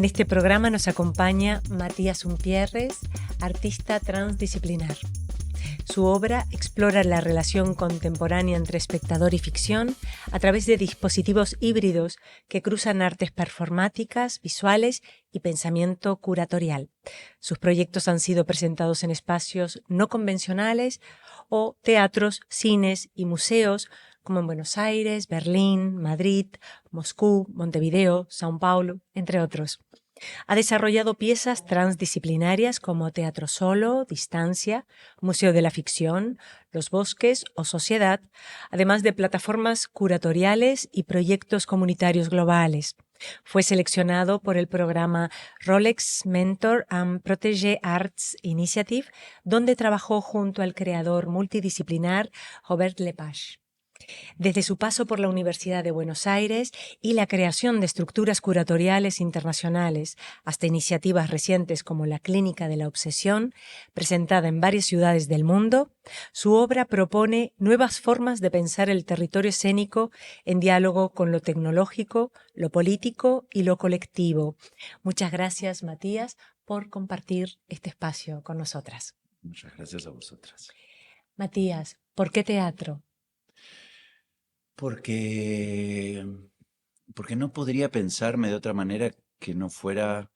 En este programa nos acompaña Matías Umpierres, artista transdisciplinar. Su obra explora la relación contemporánea entre espectador y ficción a través de dispositivos híbridos que cruzan artes performáticas, visuales y pensamiento curatorial. Sus proyectos han sido presentados en espacios no convencionales o teatros, cines y museos como en Buenos Aires, Berlín, Madrid, Moscú, Montevideo, São Paulo, entre otros. Ha desarrollado piezas transdisciplinarias como Teatro Solo, Distancia, Museo de la Ficción, Los Bosques o Sociedad, además de plataformas curatoriales y proyectos comunitarios globales. Fue seleccionado por el programa Rolex Mentor and Protege Arts Initiative, donde trabajó junto al creador multidisciplinar Robert Lepage. Desde su paso por la Universidad de Buenos Aires y la creación de estructuras curatoriales internacionales hasta iniciativas recientes como la Clínica de la Obsesión, presentada en varias ciudades del mundo, su obra propone nuevas formas de pensar el territorio escénico en diálogo con lo tecnológico, lo político y lo colectivo. Muchas gracias, Matías, por compartir este espacio con nosotras. Muchas gracias a vosotras. Matías, ¿por qué teatro? Porque, porque no podría pensarme de otra manera que no fuera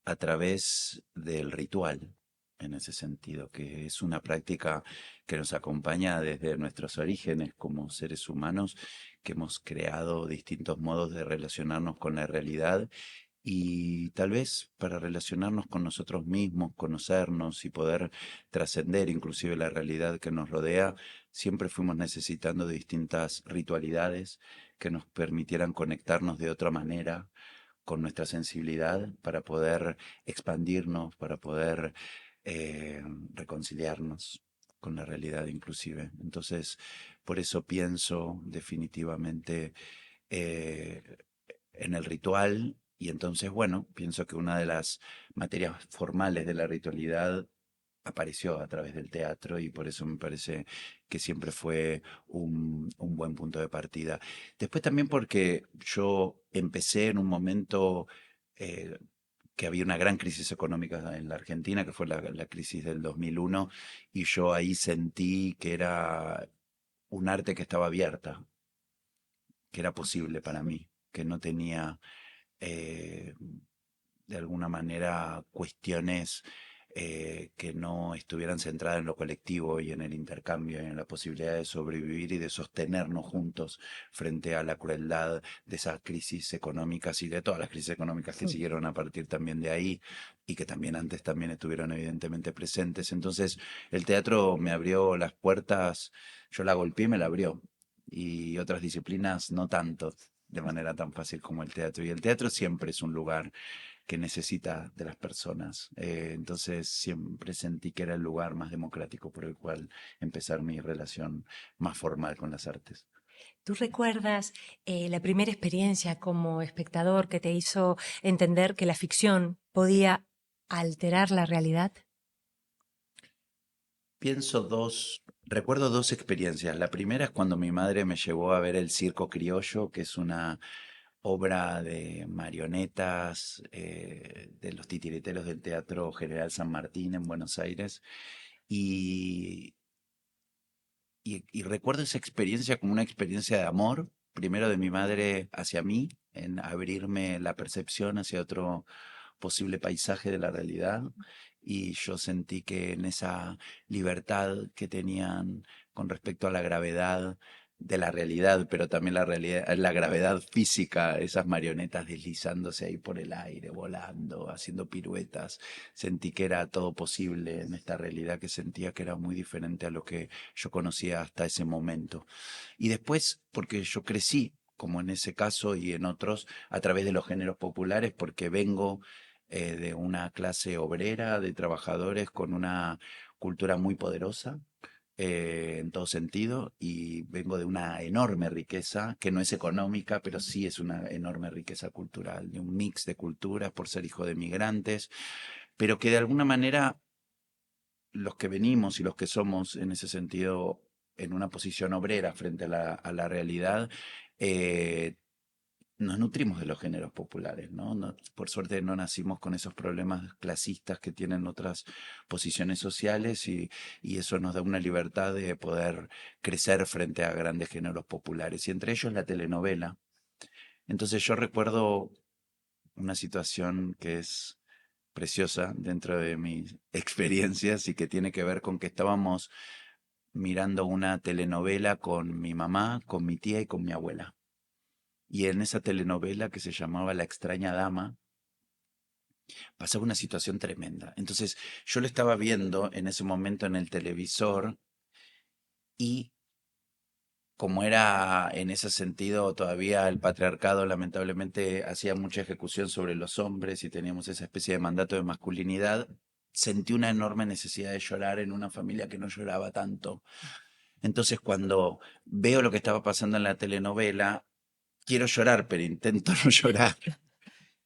a través del ritual, en ese sentido, que es una práctica que nos acompaña desde nuestros orígenes como seres humanos, que hemos creado distintos modos de relacionarnos con la realidad y tal vez para relacionarnos con nosotros mismos, conocernos y poder trascender inclusive la realidad que nos rodea, siempre fuimos necesitando de distintas ritualidades que nos permitieran conectarnos de otra manera con nuestra sensibilidad para poder expandirnos, para poder eh, reconciliarnos con la realidad inclusive. Entonces, por eso pienso definitivamente eh, en el ritual y entonces, bueno, pienso que una de las materias formales de la ritualidad apareció a través del teatro y por eso me parece que siempre fue un buen punto de partida. Después también porque yo empecé en un momento eh, que había una gran crisis económica en la Argentina, que fue la crisis del 2001, y yo ahí sentí que era un arte que estaba abierta, que era posible para mí, que no tenía eh, de alguna manera cuestiones que no estuvieran centradas en lo colectivo y en el intercambio y en la posibilidad de sobrevivir y de sostenernos juntos frente a la crueldad de esas crisis económicas y de todas las crisis económicas que siguieron a partir también de ahí y que también antes también estuvieron evidentemente presentes. Entonces el teatro me abrió las puertas, yo la golpeé y me la abrió y otras disciplinas no tanto de manera tan fácil como el teatro. Y el teatro siempre es un lugar que necesita de las personas. Entonces siempre sentí que era el lugar más democrático por el cual empezar mi relación más formal con las artes. ¿Tú recuerdas la primera experiencia como espectador que te hizo entender que la ficción podía alterar la realidad? Recuerdo dos experiencias. La primera es cuando mi madre me llevó a ver El Circo Criollo, que es una obra de marionetas de los titiriteros del Teatro General San Martín en Buenos Aires. Y, y recuerdo esa experiencia como una experiencia de amor, primero de mi madre hacia mí, en abrirme la percepción hacia otro posible paisaje de la realidad. Y yo sentí que en esa libertad que tenían con respecto a la gravedad de la realidad, pero también la realidad, la gravedad física, esas marionetas deslizándose ahí por el aire, volando, haciendo piruetas, sentí que era todo posible en esta realidad que sentía que era muy diferente a lo que yo conocía hasta ese momento. Y después, porque yo crecí, como en ese caso y en otros, a través de los géneros populares, porque vengo de una clase obrera, de trabajadores con una cultura muy poderosa. En todo sentido, y vengo de una enorme riqueza, que no es económica, pero sí es una enorme riqueza cultural, de un mix de culturas por ser hijo de migrantes, pero que de alguna manera los que venimos y los que somos en ese sentido en una posición obrera frente a la realidad, eh, nos nutrimos de los géneros populares, ¿no? Por suerte no nacimos con esos problemas clasistas que tienen otras posiciones sociales y eso nos da una libertad de poder crecer frente a grandes géneros populares y entre ellos la telenovela. Entonces yo recuerdo una situación que es preciosa dentro de mis experiencias y que tiene que ver con que estábamos mirando una telenovela con mi mamá, con mi tía y con mi abuela. Y en esa telenovela que se llamaba La extraña dama, pasaba una situación tremenda. Entonces yo lo estaba viendo en ese momento en el televisor y como era en ese sentido todavía el patriarcado lamentablemente hacía mucha ejecución sobre los hombres y teníamos esa especie de mandato de masculinidad, sentí una enorme necesidad de llorar en una familia que no lloraba tanto. Entonces cuando veo lo que estaba pasando en la telenovela, quiero llorar, pero intento no llorar.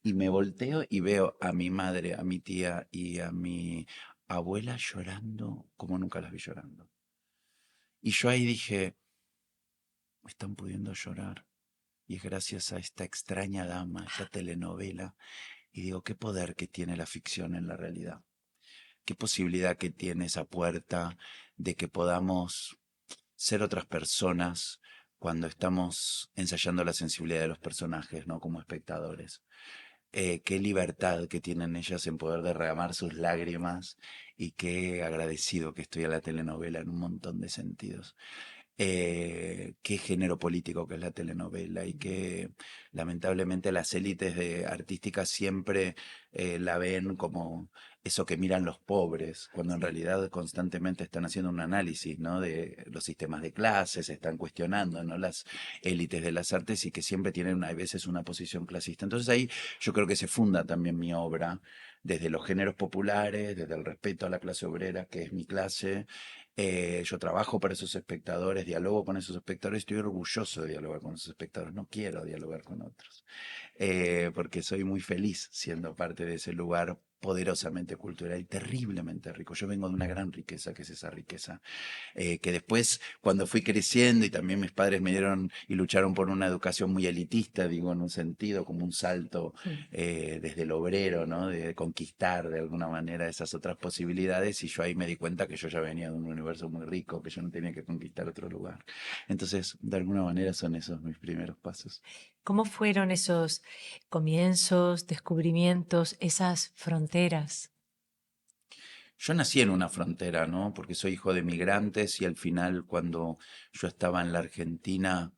Y me volteo y veo a mi madre, a mi tía y a mi abuela llorando como nunca las vi llorando. Y yo ahí dije, están pudiendo llorar. Y es gracias a esta extraña dama, esta telenovela. Y digo, qué poder que tiene la ficción en la realidad. Qué posibilidad que tiene esa puerta de que podamos ser otras personas cuando estamos ensayando la sensibilidad de los personajes, ¿no? Como espectadores. Qué libertad que tienen ellas en poder derramar sus lágrimas y qué agradecido que estoy a la telenovela en un montón de sentidos. Qué género político que es la telenovela y que lamentablemente las élites artísticas siempre la ven como eso que miran los pobres, cuando en Sí. realidad constantemente están haciendo un análisis, ¿no? De los sistemas de clases, están cuestionando, ¿no? Las élites de las artes y que siempre tienen a veces una posición clasista. Entonces ahí yo creo que se funda también mi obra desde los géneros populares, desde el respeto a la clase obrera, que es mi clase. Yo trabajo para esos espectadores, dialogo con esos espectadores, estoy orgulloso de dialogar con esos espectadores, no quiero dialogar con otros, porque soy muy feliz siendo parte de ese lugar poderosamente cultural y terriblemente rico. Yo vengo de una gran riqueza, que es esa riqueza que después, cuando fui creciendo y también mis padres me dieron y lucharon por una educación muy elitista, digo, en un sentido, como un salto Mm. desde el obrero, ¿no? De conquistar de alguna manera esas otras posibilidades, y yo ahí me di cuenta que yo ya venía de un universo muy rico, que yo no tenía que conquistar otro lugar. Entonces, de alguna manera son esos mis primeros pasos. ¿Cómo fueron esos comienzos, descubrimientos, esas fronteras? Yo nací en una frontera, ¿no? Porque soy hijo de migrantes y al final cuando yo estaba en la Argentina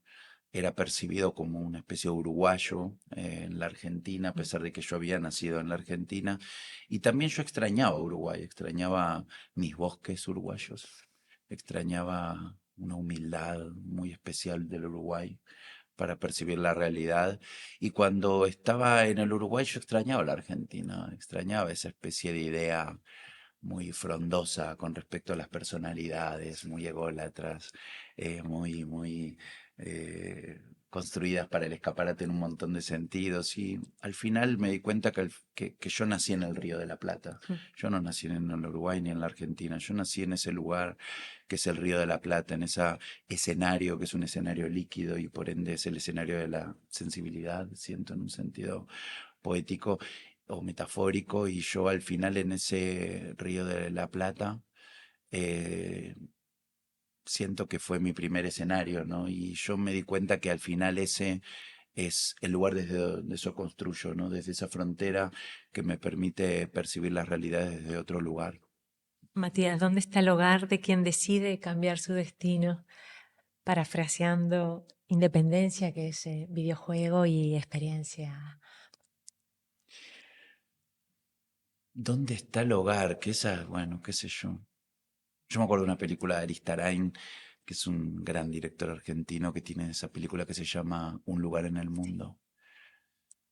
era percibido como una especie de uruguayo en la Argentina, a Mm. pesar de que yo había nacido en la Argentina. Y también yo extrañaba Uruguay, extrañaba mis bosques uruguayos, extrañaba una humildad muy especial del Uruguay para percibir la realidad. Y cuando estaba en el Uruguay yo extrañaba la Argentina, extrañaba esa especie de idea muy frondosa con respecto a las personalidades, muy ególatras, muy construidas para el escaparate en un montón de sentidos. Y al final me di cuenta que yo nací en el Río de la Plata. Mm. Yo no nací en el Uruguay ni en la Argentina. Yo nací en ese lugar que es el Río de la Plata, en ese escenario que es un escenario líquido y por ende es el escenario de la sensibilidad, siento en un sentido poético o metafórico, y yo al final en ese Río de la Plata eh, siento que fue mi primer escenario, ¿no? Y yo me di cuenta que al final ese es el lugar desde donde yo construyo, ¿no? Desde esa frontera que me permite percibir las realidades desde otro lugar. Matías, ¿dónde está el hogar de quien decide cambiar su destino? Parafraseando independencia, que es videojuego, y experiencia. ¿Dónde está el hogar? Que esa, bueno, qué sé yo. Yo me acuerdo de una película de Aristarain, que es un gran director argentino que tiene esa película que se llama Un lugar en el mundo.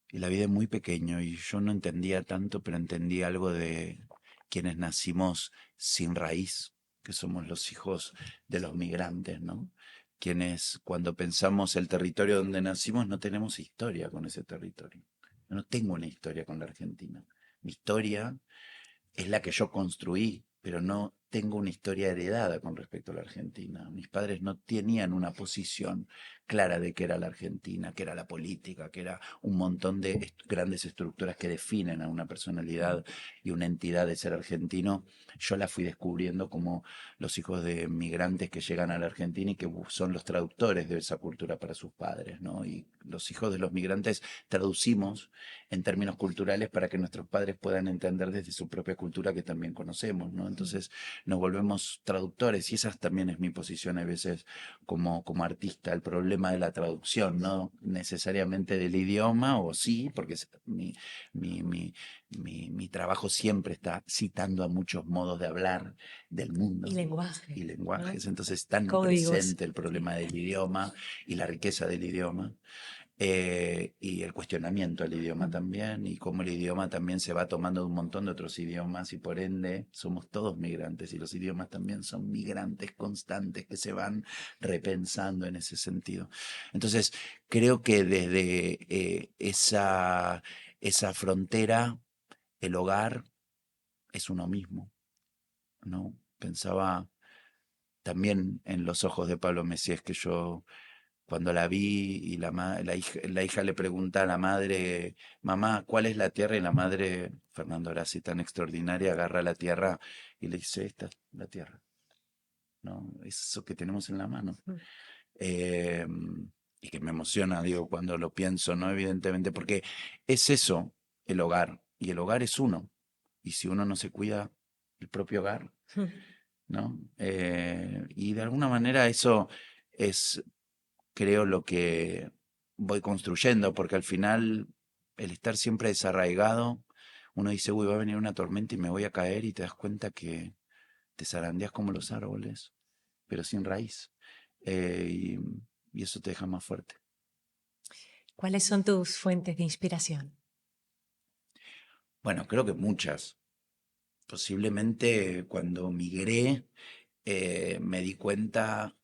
Y la vi de muy pequeño y yo no entendía tanto, pero entendí algo de quienes nacimos sin raíz, que somos los hijos de los migrantes, ¿no? Quienes cuando pensamos el territorio donde nacimos no tenemos historia con ese territorio. Yo no tengo una historia con la Argentina. Mi historia es la que yo construí, pero no tengo una historia heredada con respecto a la Argentina. Mis padres no tenían una posición clara de qué era la Argentina, qué era la política, qué era un montón de grandes estructuras que definen a una personalidad y una entidad de ser argentino. Yo la fui descubriendo como los hijos de migrantes que llegan a la Argentina y que son los traductores de esa cultura para sus padres, ¿no? Y los hijos de los migrantes traducimos en términos culturales para que nuestros padres puedan entender desde su propia cultura que también conocemos, ¿no? Entonces nos volvemos traductores y esa también es mi posición a veces como artista, el problema de la traducción, no necesariamente del idioma, o sí, porque mi, mi, mi trabajo siempre está citando a muchos modos de hablar del Y mundo y lenguaje, ¿no? lenguajes, entonces tan Códigos. presente el Sí. problema del idioma y la riqueza del idioma y el cuestionamiento al idioma también, y cómo el idioma también se va tomando de un montón de otros idiomas, y por ende somos todos migrantes, y los idiomas también son migrantes constantes que se van repensando en ese sentido. Entonces, creo que desde esa frontera, el hogar es uno mismo, ¿no? Pensaba también en los ojos de Pablo Messiés que yo cuando la vi y la hija le pregunta a la madre, mamá, ¿cuál es la tierra? Y la madre, Fernando Grassi, tan extraordinaria, agarra la tierra y le dice, esta es la tierra, ¿no? Eso que tenemos en la mano. Mm. Eh, y que me emociona, digo, cuando lo pienso, ¿no? Evidentemente, porque es eso, el hogar, y el hogar es uno. Y si uno no se cuida el propio hogar, ¿no? Y de alguna manera eso es creo lo que voy construyendo, porque al final el estar siempre desarraigado, uno dice, uy, va a venir una tormenta y me voy a caer y te das cuenta que te zarandeas como los árboles, pero sin raíz. Y eso te deja más fuerte. ¿Cuáles son tus fuentes de inspiración? Bueno, creo que muchas. Posiblemente cuando migré me di cuenta,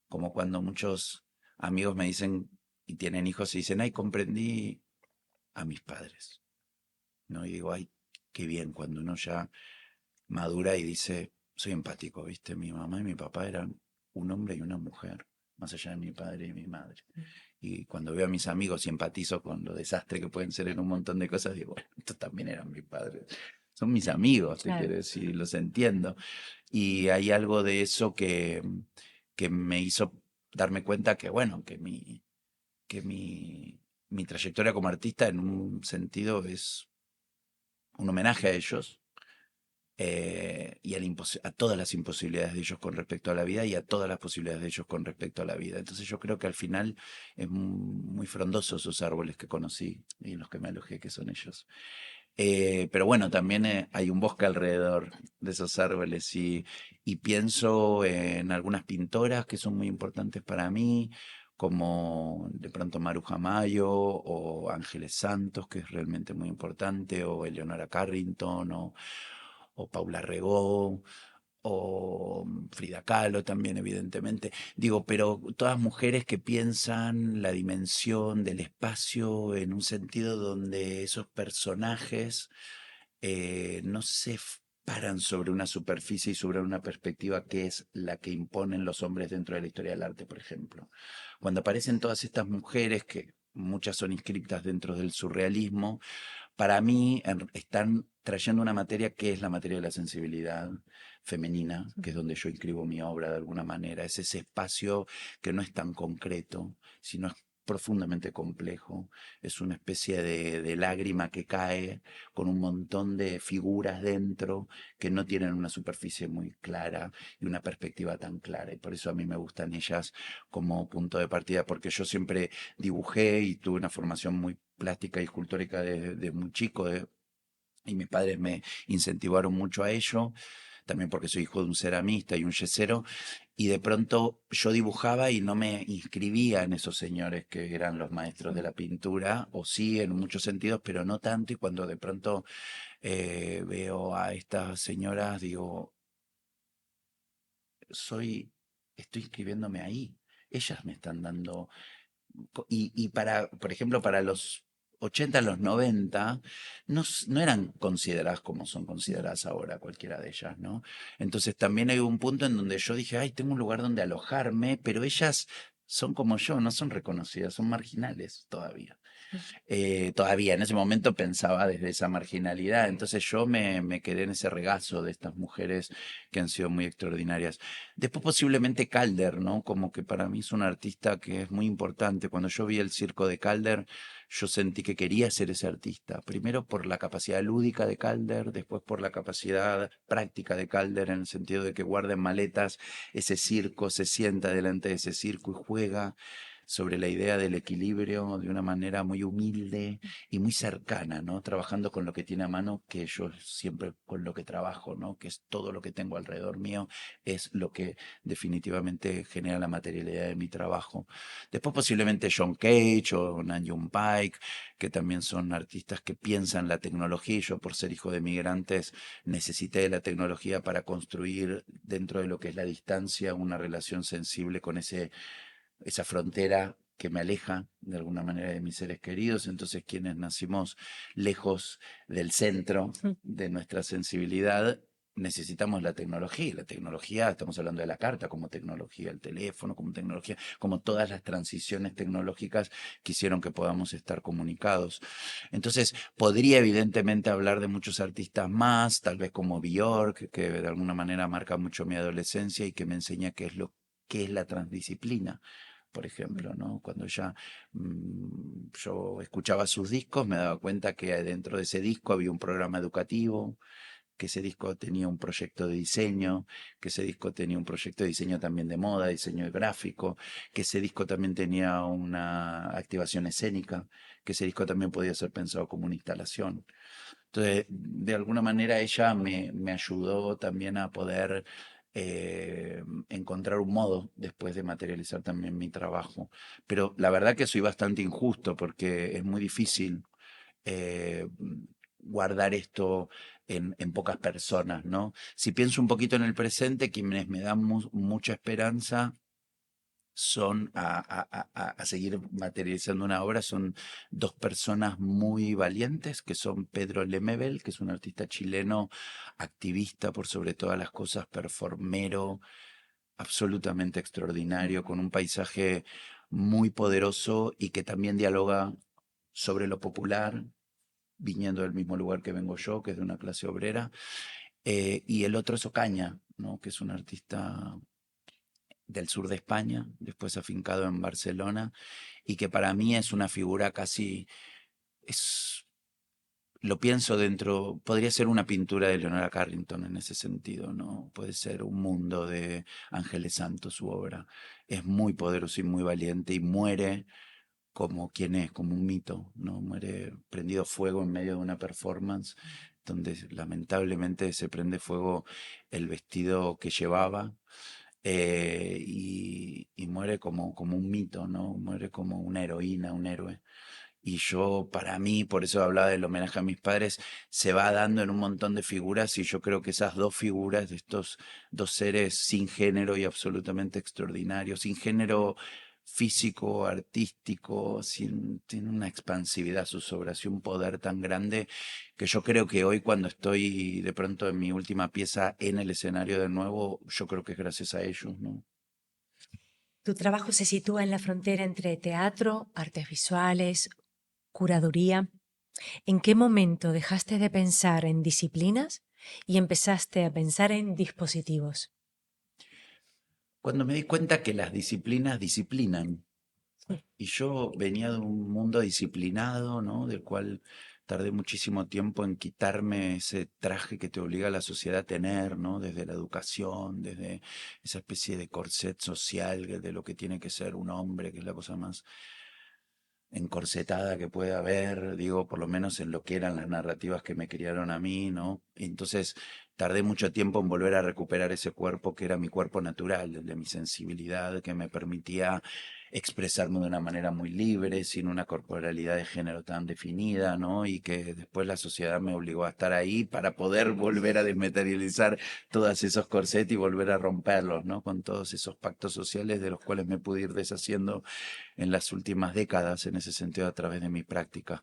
como cuando muchos amigos me dicen y tienen hijos y dicen, ay, comprendí a mis padres. ¿No? Y digo, ay, qué bien, cuando uno ya madura y dice, soy empático, ¿viste? Mi mamá y mi papá eran un hombre y una mujer, más allá de mi padre y mi madre. Y cuando veo a mis amigos y empatizo con lo desastre que pueden ser en un montón de cosas, digo, bueno, estos también eran mis padres. Son mis amigos, te Claro. quiero decir, los entiendo. Y hay algo de eso que me hizo darme cuenta que, bueno, que mi trayectoria como artista en un sentido es un homenaje a ellos y a todas las imposibilidades de ellos con respecto a la vida y a todas las posibilidades de ellos con respecto a la vida. Entonces yo creo que al final es muy frondoso esos árboles que conocí y en los que me alojé, que son ellos. Pero bueno, también hay un bosque alrededor de esos árboles y pienso en algunas pintoras que son muy importantes para mí, como de pronto Maruja Mayo o Ángeles Santos, que es realmente muy importante, o Eleonora Carrington, o Paula Regó, o Frida Kahlo también, evidentemente. Digo, pero todas mujeres que piensan la dimensión del espacio en un sentido donde esos personajes no paran sobre una superficie y sobre una perspectiva que es la que imponen los hombres dentro de la historia del arte, por ejemplo. Cuando aparecen todas estas mujeres, que muchas son inscriptas dentro del surrealismo, para mí están trayendo una materia que es la materia de la sensibilidad femenina, que es donde yo inscribo mi obra de alguna manera. Es ese espacio que no es tan concreto, sino es profundamente complejo. Es una especie de lágrima que cae con un montón de figuras dentro que no tienen una superficie muy clara y una perspectiva tan clara. Y por eso a mí me gustan ellas como punto de partida, porque yo siempre dibujé y tuve una formación muy plástica y escultórica de muy chico, y mis padres me incentivaron mucho a ello, también porque soy hijo de un ceramista y un yesero, y de pronto yo dibujaba y no me inscribía en esos señores que eran los maestros de la pintura, o sí en muchos sentidos, pero no tanto, y cuando de pronto veo a estas señoras, digo, soy, estoy inscribiéndome ahí, ellas me están dando, y para, por ejemplo, para los 80, a los 90, no eran consideradas como son consideradas ahora cualquiera de ellas, ¿no? Entonces también hay un punto en donde yo dije, ay, tengo un lugar donde alojarme, pero ellas son como yo, no son reconocidas, son marginales todavía. Todavía en ese momento pensaba desde esa marginalidad, entonces yo me quedé en ese regazo de estas mujeres que han sido muy extraordinarias. Después posiblemente Calder, ¿no? Como que para mí es un artista que es muy importante. Cuando yo vi el circo de Calder, yo sentí que quería ser ese artista, primero por la capacidad lúdica de Calder, después por la capacidad práctica de Calder, en el sentido de que guarda en maletas ese circo, se sienta delante de ese circo y juega sobre la idea del equilibrio de una manera muy humilde y muy cercana, ¿no? Trabajando con lo que tiene a mano, que yo siempre con lo que trabajo, ¿no? Que es todo lo que tengo alrededor mío, es lo que definitivamente genera la materialidad de mi trabajo. Después posiblemente John Cage o Nanjun Paik, que también son artistas que piensan la tecnología, y yo por ser hijo de migrantes necesité de la tecnología para construir dentro de lo que es la distancia una relación sensible con esa frontera que me aleja de alguna manera de mis seres queridos. Entonces, quienes nacimos lejos del centro de nuestra sensibilidad, necesitamos la tecnología. Y la tecnología, estamos hablando de la carta como tecnología, el teléfono como tecnología, como todas las transiciones tecnológicas que hicieron que podamos estar comunicados. Entonces, podría evidentemente hablar de muchos artistas más, tal vez como Björk, que de alguna manera marca mucho mi adolescencia y que me enseña qué es la transdisciplina, por ejemplo, ¿no? Cuando yo escuchaba sus discos, me daba cuenta que dentro de ese disco había un programa educativo, que ese disco tenía un proyecto de diseño, que ese disco tenía un proyecto de diseño también de moda, diseño gráfico, que ese disco también tenía una activación escénica, que ese disco también podía ser pensado como una instalación. Entonces, de alguna manera ella me ayudó también a poder encontrar un modo después de materializar también mi trabajo. Pero la verdad que soy bastante injusto porque es muy difícil eh, guardar esto en pocas personas, ¿no? Si pienso un poquito en el presente, quienes me dan mucha esperanza son a seguir materializando una obra, son dos personas muy valientes, que son Pedro Lemebel, que es un artista chileno, activista por sobre todas las cosas, performero, absolutamente extraordinario, con un paisaje muy poderoso y que también dialoga sobre lo popular, viniendo del mismo lugar que vengo yo, que es de una clase obrera. Y el otro es Ocaña, ¿no? Que es un artista del sur de España, después afincado en Barcelona, y que para mí es una figura casi, es, lo pienso dentro, podría ser una pintura de Leonora Carrington en ese sentido, ¿no? Puede ser un mundo de Ángeles Santos, su obra. Es muy poderoso y muy valiente y muere como quien es, como un mito, ¿no? Muere prendido fuego en medio de una performance donde lamentablemente se prende fuego el vestido que llevaba, y muere como un mito, ¿no? Muere como una heroína, un héroe. Y yo, para mí, por eso hablaba del homenaje a mis padres, se va dando en un montón de figuras y yo creo que esas dos figuras de estos dos seres sin género y absolutamente extraordinarios, sin género físico, artístico, tiene una expansividad sus obras y un poder tan grande que yo creo que hoy cuando estoy de pronto en mi última pieza en el escenario de nuevo, yo creo que es gracias a ellos, ¿no? Tu trabajo se sitúa en la frontera entre teatro, artes visuales, curaduría. ¿En qué momento dejaste de pensar en disciplinas y empezaste a pensar en dispositivos? Cuando me di cuenta que las disciplinas disciplinan, y yo venía de un mundo disciplinado, ¿no? Del cual tardé muchísimo tiempo en quitarme ese traje que te obliga a la sociedad a tener, ¿no? Desde la educación, desde esa especie de corset social de lo que tiene que ser un hombre, que es la cosa más encorsetada que puede haber, digo, por lo menos en lo que eran las narrativas que me criaron a mí, ¿no? Entonces tardé mucho tiempo en volver a recuperar ese cuerpo que era mi cuerpo natural, el de mi sensibilidad, que me permitía expresarme de una manera muy libre, sin una corporalidad de género tan definida, ¿no? Y que después la sociedad me obligó a estar ahí para poder volver a desmaterializar todos esos corsets y volver a romperlos, ¿no? Con todos esos pactos sociales de los cuales me pude ir deshaciendo en las últimas décadas, en ese sentido, a través de mi práctica.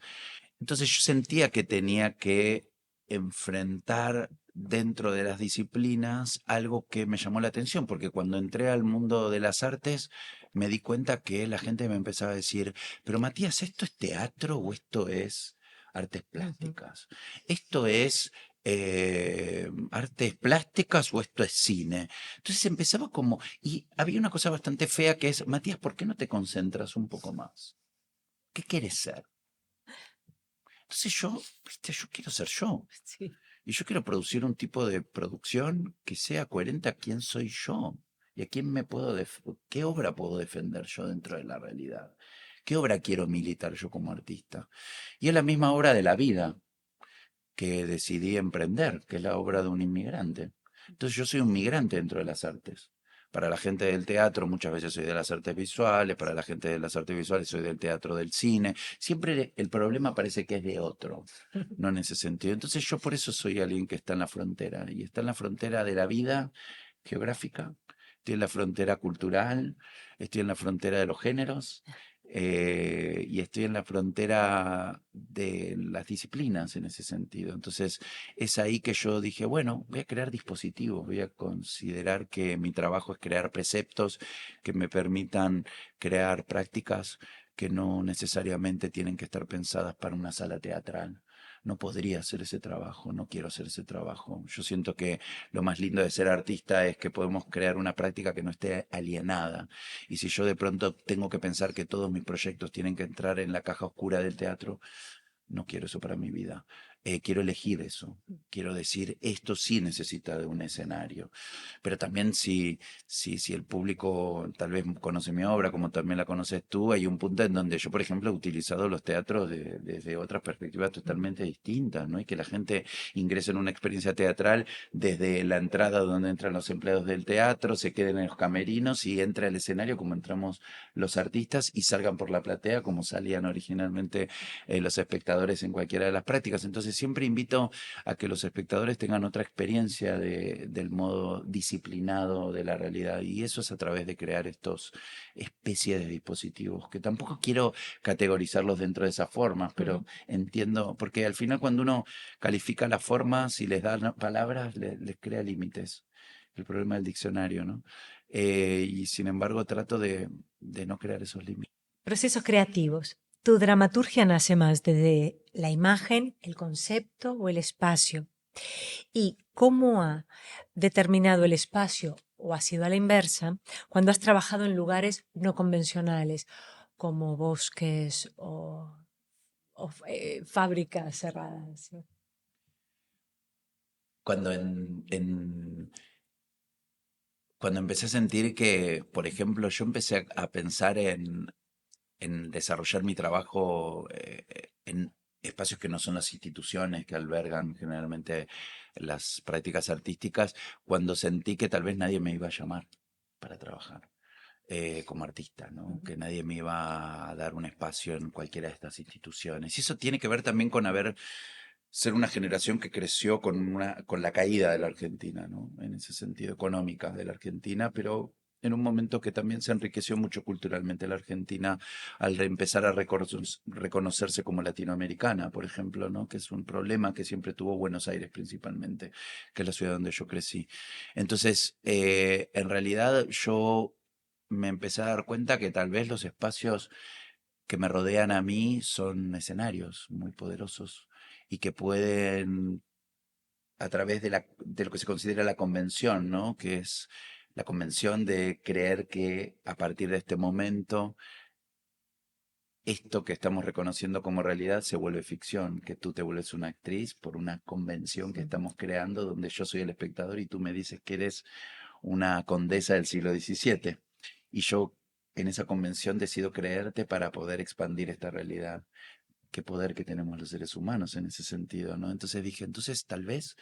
Entonces yo sentía que tenía que enfrentar dentro de las disciplinas algo que me llamó la atención, porque cuando entré al mundo de las artes me di cuenta que la gente me empezaba a decir, pero Matías, ¿esto es teatro o esto es artes Ujú. plásticas? ¿Esto es artes plásticas o esto es cine? Entonces empezaba como, y había una cosa bastante fea que es, Matías, ¿por qué no te concentras un poco más? ¿Qué quieres ser? Entonces yo, viste, yo quiero ser yo. Sí. Y yo quiero producir un tipo de producción que sea coherente a quién soy yo y a quién me puedo, qué obra puedo defender yo dentro de la realidad. ¿Qué obra quiero militar yo como artista? Y es la misma obra de la vida que decidí emprender, que es la obra de un inmigrante. Entonces yo soy un migrante dentro de las artes. Para la gente del teatro muchas veces soy de las artes visuales, para la gente de las artes visuales soy del teatro, del cine. Siempre el problema parece que es de otro, no en ese sentido. Entonces yo por eso soy alguien que está en la frontera, y está en la frontera de la vida geográfica, estoy en la frontera cultural, estoy en la frontera de los géneros, y estoy en la frontera de las disciplinas en ese sentido. Entonces es ahí que yo dije, bueno, voy a crear dispositivos, voy a considerar que mi trabajo es crear preceptos que me permitan crear prácticas que no necesariamente tienen que estar pensadas para una sala teatral. No podría hacer ese trabajo, no quiero hacer ese trabajo. Yo siento que lo más lindo de ser artista es que podemos crear una práctica que no esté alienada. Y si yo de pronto tengo que pensar que todos mis proyectos tienen que entrar en la caja oscura del teatro, no quiero eso para mi vida. Quiero elegir eso. Quiero decir, esto sí necesita de un escenario. Pero también si el público tal vez conoce mi obra, como también la conoces tú, hay un punto en donde yo, por ejemplo, he utilizado los teatros desde otras perspectivas totalmente distintas, ¿no? Y que la gente ingrese en una experiencia teatral desde la entrada donde entran los empleados del teatro, se queden en los camerinos y entre al escenario como entramos los artistas y salgan por la platea como salían originalmente los espectadores en cualquiera de las prácticas. Entonces siempre invito a que los espectadores tengan otra experiencia del modo disciplinado de la realidad, y eso es a través de crear estos especies de dispositivos que tampoco quiero categorizarlos dentro de esas formas, pero Ujú. entiendo, porque al final cuando uno califica las formas y les da palabras, les crea límites. El problema del diccionario, ¿no? Y sin embargo trato de no crear esos límites. Procesos creativos. Tu dramaturgia nace más desde la imagen, el concepto o el espacio. ¿Y cómo ha determinado el espacio o ha sido a la inversa cuando has trabajado en lugares no convencionales como bosques o fábricas cerradas? ¿No? Cuando cuando empecé a sentir que, por ejemplo, yo empecé a pensar en desarrollar mi trabajo en espacios que no son las instituciones que albergan generalmente las prácticas artísticas, cuando sentí que tal vez nadie me iba a llamar para trabajar como artista, ¿no? Ujú. Que nadie me iba a dar un espacio en cualquiera de estas instituciones. Y eso tiene que ver también con ser una generación que creció con la caída de la Argentina, ¿no? En ese sentido, económica de la Argentina, pero en un momento que también se enriqueció mucho culturalmente la Argentina al empezar a reconocerse como latinoamericana, por ejemplo, ¿no? Que es un problema que siempre tuvo Buenos Aires principalmente, que es la ciudad donde yo crecí. Entonces, en realidad yo me empecé a dar cuenta que tal vez los espacios que me rodean a mí son escenarios muy poderosos y que pueden, a través de lo que se considera la convención, ¿no? Que es la convención de creer que a partir de este momento esto que estamos reconociendo como realidad se vuelve ficción, que tú te vuelves una actriz por una convención que Ujú. estamos creando donde yo soy el espectador y tú me dices que eres una condesa del siglo XVII. Y yo en esa convención decido creerte para poder expandir esta realidad. Qué poder que tenemos los seres humanos en ese sentido, ¿no? Entonces dije, entonces tal vez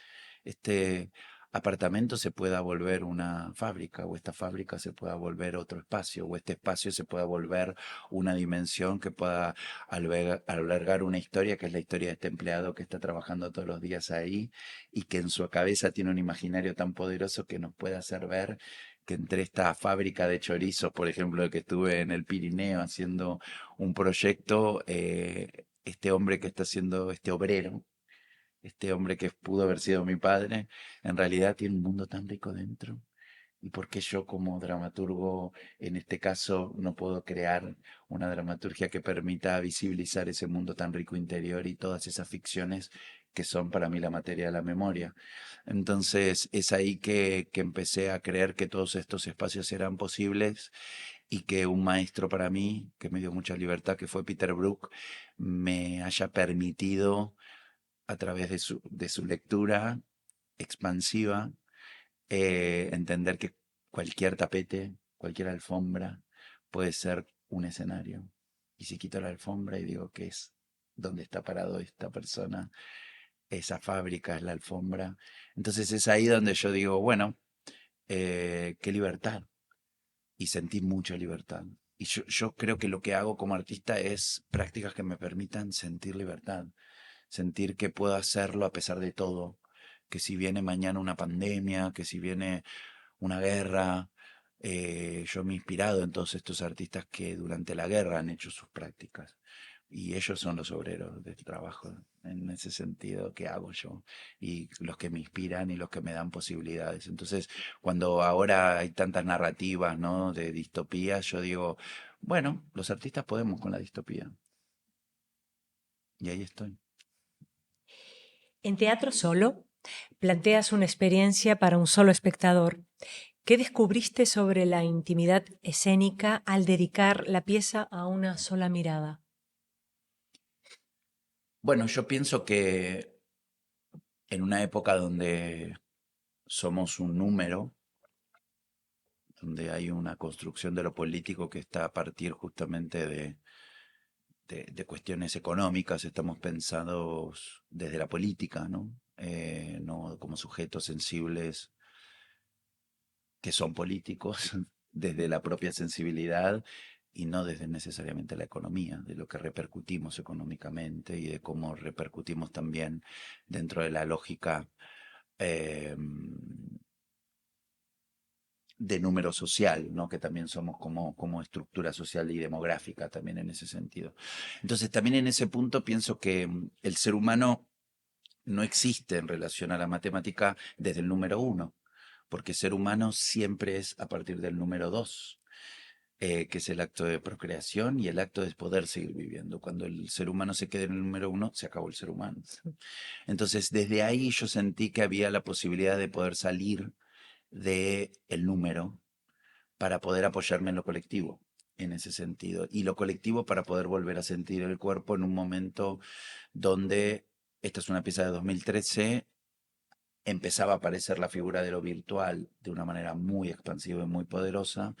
este, apartamento se pueda volver una fábrica, o esta fábrica se pueda volver otro espacio, o este espacio se pueda volver una dimensión que pueda albergar una historia, que es la historia de este empleado que está trabajando todos los días ahí y que en su cabeza tiene un imaginario tan poderoso que nos puede hacer ver que entre esta fábrica de chorizos, por ejemplo, que estuve en el Pirineo haciendo un proyecto, este hombre que está haciendo, este obrero, este hombre que pudo haber sido mi padre, en realidad tiene un mundo tan rico dentro. ¿Y por qué yo como dramaturgo, en este caso, no puedo crear una dramaturgia que permita visibilizar ese mundo tan rico interior y todas esas ficciones que son para mí la materia de la memoria? Entonces es ahí que empecé a creer que todos estos espacios eran posibles y que un maestro para mí, que me dio mucha libertad, que fue Peter Brook, me haya permitido a través de su lectura expansiva, entender que cualquier tapete, cualquier alfombra puede ser un escenario. Y si quito la alfombra y digo que es donde está parado esta persona, esa fábrica es la alfombra. Entonces es ahí donde yo digo, bueno, qué libertad. Y sentí mucha libertad. Y yo creo que lo que hago como artista es prácticas que me permitan sentir libertad, sentir que puedo hacerlo a pesar de todo, que si viene mañana una pandemia, que si viene una guerra, yo me he inspirado en todos estos artistas que durante la guerra han hecho sus prácticas. Y ellos son los obreros del trabajo, en ese sentido que hago yo, y los que me inspiran y los que me dan posibilidades. Entonces, cuando ahora hay tantas narrativas, ¿no?, de distopías, yo digo, bueno, los artistas podemos con la distopía. Y ahí estoy. En Teatro Solo, planteas una experiencia para un solo espectador. ¿Qué descubriste sobre la intimidad escénica al dedicar la pieza a una sola mirada? Bueno, yo pienso que en una época donde somos un número, donde hay una construcción de lo político que está a partir justamente de cuestiones económicas, estamos pensados desde la política, ¿no? No como sujetos sensibles que son políticos, desde la propia sensibilidad y no desde necesariamente la economía, de lo que repercutimos económicamente y de cómo repercutimos también dentro de la lógica eh, de número social, ¿no? Que también somos como estructura social y demográfica también en ese sentido. Entonces también en ese punto pienso que el ser humano no existe en relación a la matemática desde el número uno, porque ser humano siempre es a partir del número dos, que es el acto de procreación y el acto de poder seguir viviendo. Cuando el ser humano se queda en el número uno, se acabó el ser humano. Entonces desde ahí yo sentí que había la posibilidad de poder salir de el número para poder apoyarme en lo colectivo, en ese sentido. Y lo colectivo para poder volver a sentir el cuerpo en un momento donde, esta es una pieza de 2013, empezaba a aparecer la figura de lo virtual de una manera muy expansiva y muy poderosa,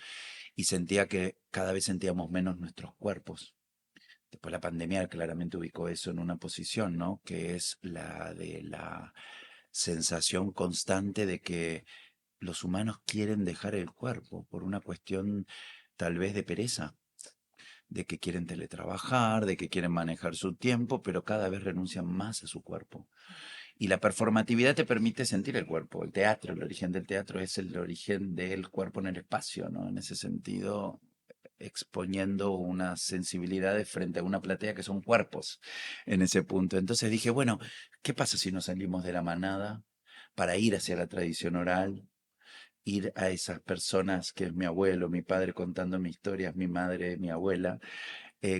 y sentía que cada vez sentíamos menos nuestros cuerpos. Después la pandemia claramente ubicó eso en una posición, ¿no? Que es la de la sensación constante de que los humanos quieren dejar el cuerpo por una cuestión tal vez de pereza, de que quieren teletrabajar, de que quieren manejar su tiempo, pero cada vez renuncian más a su cuerpo. Y la performatividad te permite sentir el cuerpo. El teatro, el origen del teatro es el origen del cuerpo en el espacio, ¿no? En ese sentido, exponiendo unas sensibilidades frente a una platea que son cuerpos en ese punto. Entonces dije, bueno, ¿qué pasa si nos salimos de la manada para ir hacia la tradición oral? Ir a esas personas que es mi abuelo, mi padre contando mi historia, mi madre, mi abuela,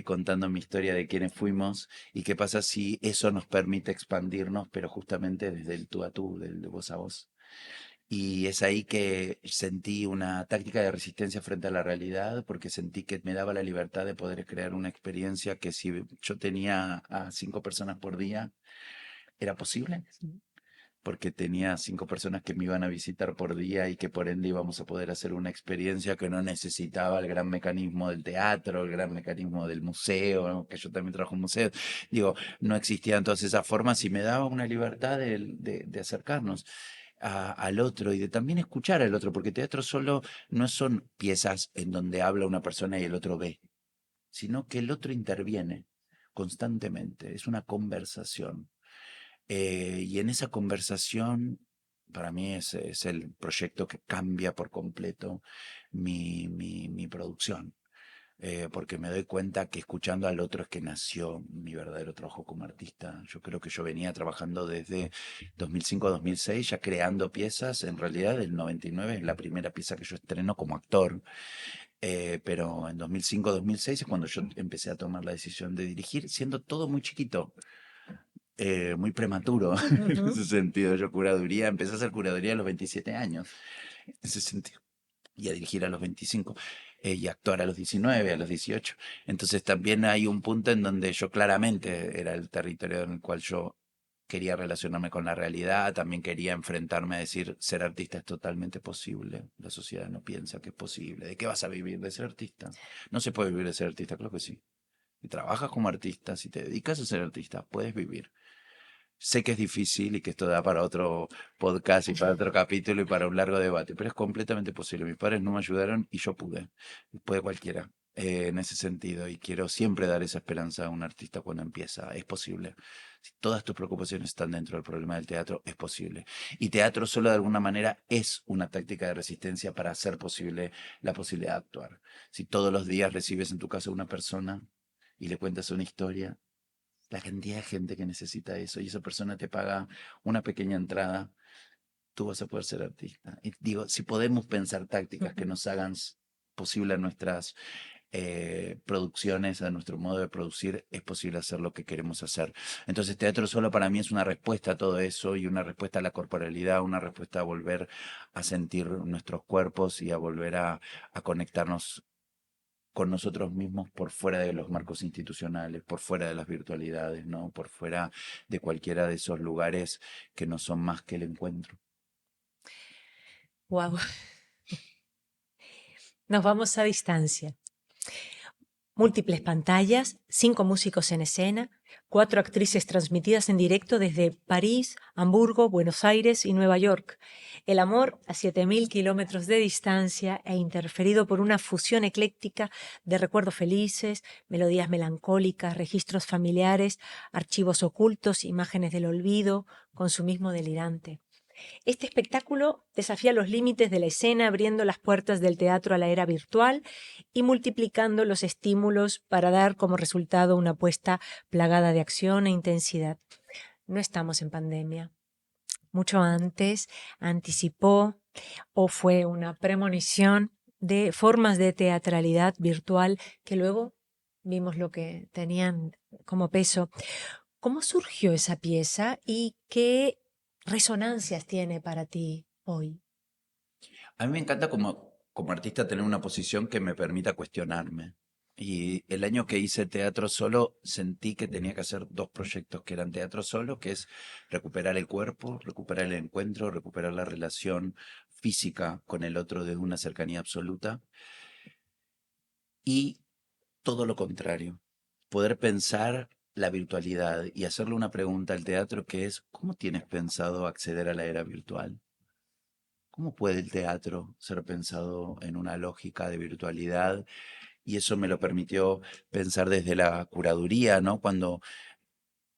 contando mi historia de quiénes fuimos y qué pasa si eso nos permite expandirnos, pero justamente desde el tú a tú, del de voz a voz. Y es ahí que sentí una táctica de resistencia frente a la realidad, porque sentí que me daba la libertad de poder crear una experiencia que si yo tenía a 5 personas por día, era posible, porque tenía 5 personas que me iban a visitar por día y que por ende íbamos a poder hacer una experiencia que no necesitaba el gran mecanismo del teatro, el gran mecanismo del museo, ¿no? Que yo también trabajo en museos. Digo, no existían todas esas formas y me daba una libertad de acercarnos. al otro y de también escuchar al otro, porque teatro solo no son piezas en donde habla una persona y el otro ve, sino que el otro interviene constantemente, es una conversación. Y en esa conversación, para mí es el proyecto que cambia por completo mi producción. Porque me doy cuenta que escuchando al otro es que nació mi verdadero trabajo como artista. Yo creo que yo venía trabajando desde 2005-2006, ya creando piezas. En realidad, el 99 es la primera pieza que yo estreno como actor. Pero en 2005-2006 es cuando yo empecé a tomar la decisión de dirigir, siendo todo muy chiquito, muy prematuro en Ujú. ese sentido. Yo curaduría, empecé a hacer curaduría a los 27 años, en ese sentido, y a dirigir a los 25, y a actuar a los 19, a los 18. Entonces también hay un punto en donde yo claramente era el territorio en el cual yo quería relacionarme con la realidad, también quería enfrentarme a decir, ser artista es totalmente posible. La sociedad no piensa que es posible. ¿De qué vas a vivir de ser artista? No se puede vivir de ser artista, claro que sí. Si trabajas como artista, si te dedicas a ser artista, puedes vivir. Sé que es difícil y que esto da para otro podcast y para otro capítulo y para un largo debate, pero es completamente posible. Mis padres no me ayudaron y yo pude. Puede cualquiera, en ese sentido. Y quiero siempre dar esa esperanza a un artista cuando empieza. Es posible. Si todas tus preocupaciones están dentro del problema del teatro, es posible. Y teatro solo de alguna manera es una táctica de resistencia para hacer posible la posibilidad de actuar. Si todos los días recibes en tu casa a una persona y le cuentas una historia, la cantidad de gente que necesita eso y esa persona te paga una pequeña entrada, tú vas a poder ser artista. Y digo, si podemos pensar tácticas que nos hagan posible a nuestras producciones, a nuestro modo de producir, es posible hacer lo que queremos hacer. Entonces, teatro solo para mí es una respuesta a todo eso y una respuesta a la corporalidad, una respuesta a volver a sentir nuestros cuerpos y a volver a conectarnos con nosotros mismos por fuera de los marcos institucionales, por fuera de las virtualidades, ¿no? Por fuera de cualquiera de esos lugares que no son más que el encuentro. Wow. Nos vamos a distancia. Múltiples pantallas, 5 músicos en escena, 4 actrices transmitidas en directo desde París, Hamburgo, Buenos Aires y Nueva York. El amor a 7.000 kilómetros de distancia e interferido por una fusión ecléctica de recuerdos felices, melodías melancólicas, registros familiares, archivos ocultos, imágenes del olvido, consumismo delirante. Este espectáculo desafía los límites de la escena, abriendo las puertas del teatro a la era virtual y multiplicando los estímulos para dar como resultado una apuesta plagada de acción e intensidad. No estamos en pandemia. Mucho antes anticipó o fue una premonición de formas de teatralidad virtual que luego vimos lo que tenían como peso. ¿Cómo surgió esa pieza y qué resonancias tiene para ti hoy? A mí me encanta como artista tener una posición que me permita cuestionarme. Y el año que hice teatro solo sentí que tenía que hacer dos proyectos que eran teatro solo, que es recuperar el cuerpo, recuperar el encuentro, recuperar la relación física con el otro desde una cercanía absoluta. Y todo lo contrario, poder pensar la virtualidad y hacerle una pregunta al teatro que es, ¿cómo tienes pensado acceder a la era virtual? ¿Cómo puede el teatro ser pensado en una lógica de virtualidad? Y eso me lo permitió pensar desde la curaduría, ¿no? Cuando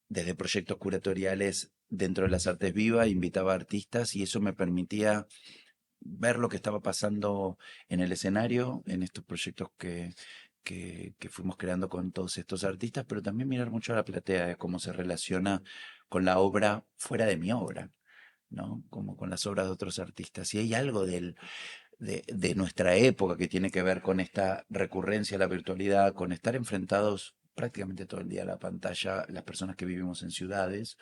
desde proyectos curatoriales dentro de las artes vivas invitaba a artistas y eso me permitía ver lo que estaba pasando en el escenario, en estos proyectos que fuimos creando con todos estos artistas, pero también mirar mucho a la platea, de cómo se relaciona con la obra fuera de mi obra, ¿no? Como con las obras de otros artistas. Y hay algo de nuestra época que tiene que ver con esta recurrencia a la virtualidad, con estar enfrentados prácticamente todo el día a la pantalla, las personas que vivimos en ciudades,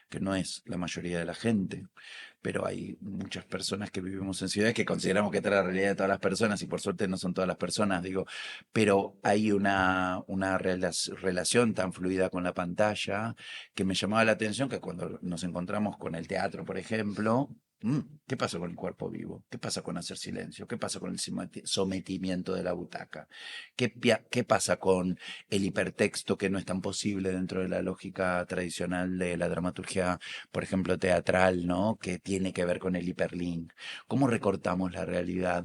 que no es la mayoría de la gente, pero hay muchas personas que vivimos en ciudades que consideramos que esta es la realidad de todas las personas y por suerte no son todas las personas, digo, pero hay una relación tan fluida con la pantalla que me llamaba la atención que cuando nos encontramos con el teatro, por ejemplo, ¿Qué pasa con el cuerpo vivo? ¿Qué pasa con hacer silencio? ¿Qué pasa con el sometimiento de la butaca? ¿Qué pasa con el hipertexto que no es tan posible dentro de la lógica tradicional de la dramaturgia, por ejemplo, teatral, ¿no? Que tiene que ver con el hiperlink. ¿Cómo recortamos la realidad?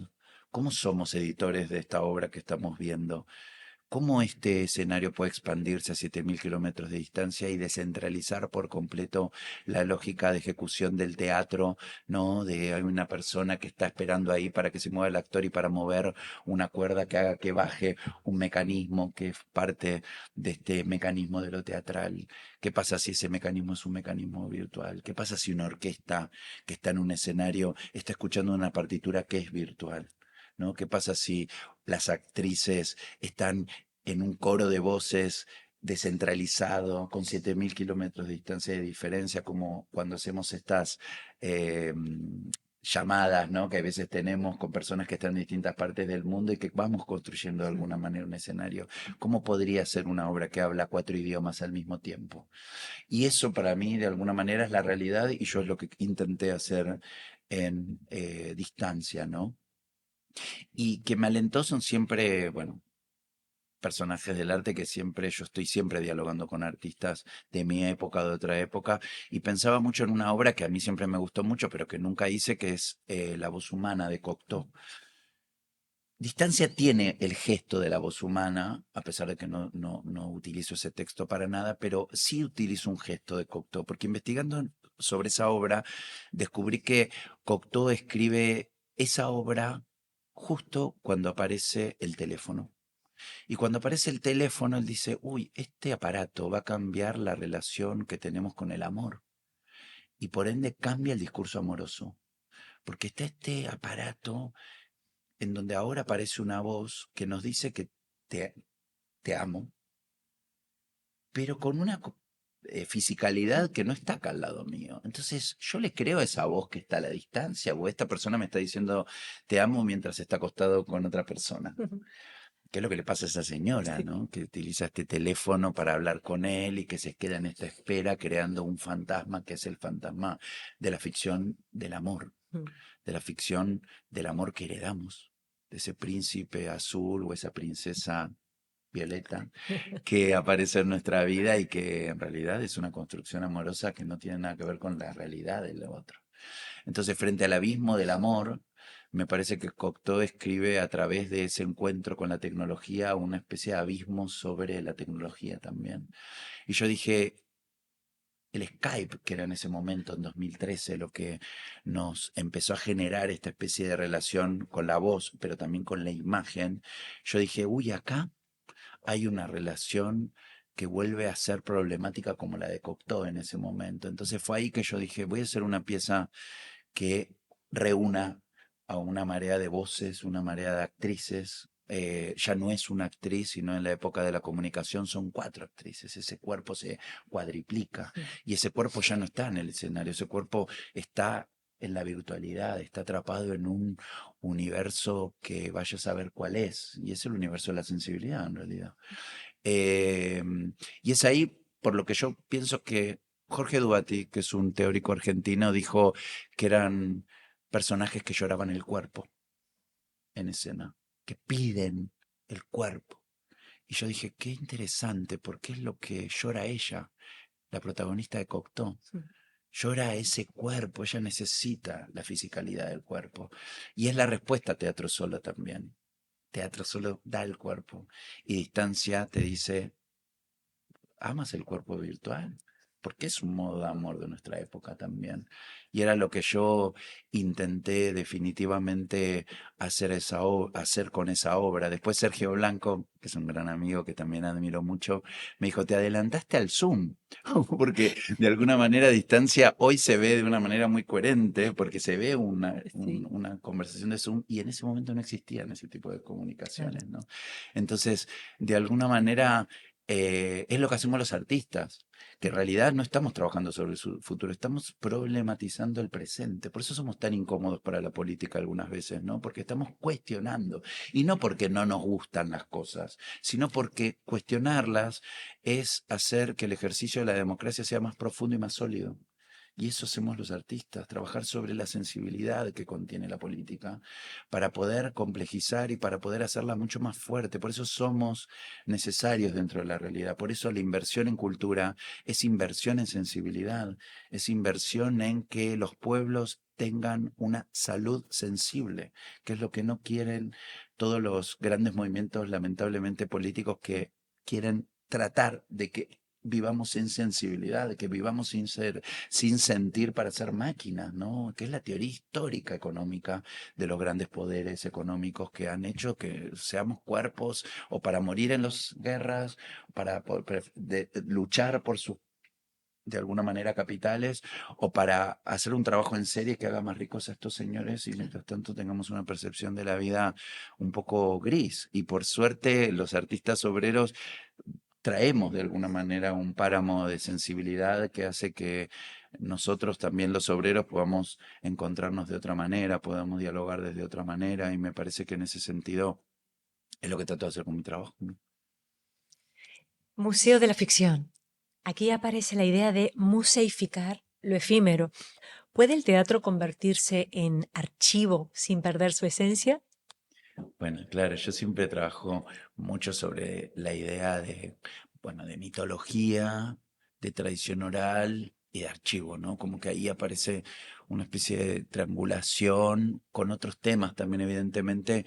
¿Cómo somos editores de esta obra que estamos viendo? ¿Cómo este escenario puede expandirse a 7.000 kilómetros de distancia y descentralizar por completo la lógica de ejecución del teatro, ¿no? De hay una persona que está esperando ahí para que se mueva el actor y para mover una cuerda que haga que baje un mecanismo que es parte de este mecanismo de lo teatral. ¿Qué pasa si ese mecanismo es un mecanismo virtual? ¿Qué pasa si una orquesta que está en un escenario está escuchando una partitura que es virtual? ¿No? ¿Qué pasa si las actrices están en un coro de voces descentralizado, con 7.000 kilómetros de distancia de diferencia, como cuando hacemos estas eh, llamadas, ¿no? Que a veces tenemos con personas que están en distintas partes del mundo y que vamos construyendo de alguna manera un escenario? ¿Cómo podría ser una obra que habla 4 idiomas al mismo tiempo? Y eso para mí de alguna manera es la realidad y yo es lo que intenté hacer en distancia, ¿no? Y que me alentó son siempre, bueno, personajes del arte que siempre, yo estoy siempre dialogando con artistas de mi época, de otra época, y pensaba mucho en una obra que a mí siempre me gustó mucho, pero que nunca hice, que es La voz humana de Cocteau. Distancia tiene el gesto de la voz humana, a pesar de que no utilizo ese texto para nada, pero sí utilizo un gesto de Cocteau, porque investigando sobre esa obra, descubrí que Cocteau escribe esa obra justo cuando aparece el teléfono. Y cuando aparece el teléfono, él dice, uy, este aparato va a cambiar la relación que tenemos con el amor. Y por ende cambia el discurso amoroso. Porque está este aparato en donde ahora aparece una voz que nos dice que te, te amo, pero con una fisicalidad que no está acá al lado mío. Entonces yo le creo a esa voz que está a la distancia, o esta persona me está diciendo te amo mientras está acostado con otra persona. ¿Qué es lo que le pasa a esa señora, Sí. ¿no? Que utiliza este teléfono para hablar con él y que se queda en esta espera creando un fantasma que es el fantasma de la ficción del amor, Mm. de la ficción del amor que heredamos, de ese príncipe azul o esa princesa violeta que aparece en nuestra vida y que en realidad es una construcción amorosa que no tiene nada que ver con la realidad del otro. Entonces, frente al abismo del amor, me parece que Cocteau escribe a través de ese encuentro con la tecnología una especie de abismo sobre la tecnología también. Y yo dije, el Skype, que era en ese momento, en 2013, lo que nos empezó a generar esta especie de relación con la voz, pero también con la imagen, yo dije, uy, acá hay una relación que vuelve a ser problemática como la de Cocteau en ese momento. Entonces fue ahí que yo dije, voy a hacer una pieza que reúna a una marea de voces, una marea de actrices. Ya no es una actriz, sino en la época de la comunicación son 4 actrices. Ese cuerpo se cuadriplica y ese cuerpo ya no está en el escenario, ese cuerpo está en la virtualidad, está atrapado en un universo que vaya a saber cuál es, y es el universo de la sensibilidad en realidad. Eh, y es ahí por lo que yo pienso que Jorge Duati, que es un teórico argentino, dijo que eran personajes que lloraban el cuerpo en escena, que piden el cuerpo. Y yo dije, qué interesante, porque es lo que llora ella, la protagonista de Cocteau. Llora ese cuerpo, ella necesita la fisicalidad del cuerpo. Y es la respuesta a Teatro Solo también. Teatro Solo da el cuerpo y Distancia te dice, ¿amas el cuerpo virtual? Porque es un modo de amor de nuestra época también. Y era lo que yo intenté definitivamente hacer con esa obra. Después Sergio Blanco, que es un gran amigo que también admiro mucho, me dijo, te adelantaste al Zoom, porque de alguna manera Distancia hoy se ve de una manera muy coherente, porque se ve Sí, una conversación de Zoom y en ese momento no existían ese tipo de claro. comunicaciones, ¿no? Entonces, de alguna manera es lo que hacemos los artistas, que en realidad no estamos trabajando sobre su futuro, estamos problematizando el presente. Por eso somos tan incómodos para la política algunas veces, ¿no? Porque estamos cuestionando. Y no porque no nos gustan las cosas, sino porque cuestionarlas es hacer que el ejercicio de la democracia sea más profundo y más sólido. Y eso hacemos los artistas, trabajar sobre la sensibilidad que contiene la política para poder complejizar y para poder hacerla mucho más fuerte. Por eso somos necesarios dentro de la realidad. Por eso la inversión en cultura es inversión en sensibilidad, es inversión en que los pueblos tengan una salud sensible, que es lo que no quieren todos los grandes movimientos, lamentablemente políticos, que quieren tratar de que vivamos sin sensibilidad, de que vivamos sin sentir para ser máquinas, ¿no? Que es la teoría histórica económica de los grandes poderes económicos que han hecho que seamos cuerpos o para morir en las guerras, para luchar por sus de alguna manera capitales o para hacer un trabajo en serie que haga más ricos a estos señores y mientras tanto tengamos una percepción de la vida un poco gris. Y por suerte los artistas obreros traemos de alguna manera un páramo de sensibilidad que hace que nosotros también los obreros podamos encontrarnos de otra manera, podamos dialogar desde otra manera y me parece que en ese sentido es lo que trato de hacer con mi trabajo, ¿no? Museo de la ficción. Aquí aparece la idea de museificar lo efímero. ¿Puede el teatro convertirse en archivo sin perder su esencia? Bueno, claro, yo siempre trabajo mucho sobre la idea de, bueno, de mitología, de tradición oral y de archivo, ¿no? Como que ahí aparece una especie de triangulación con otros temas también, evidentemente,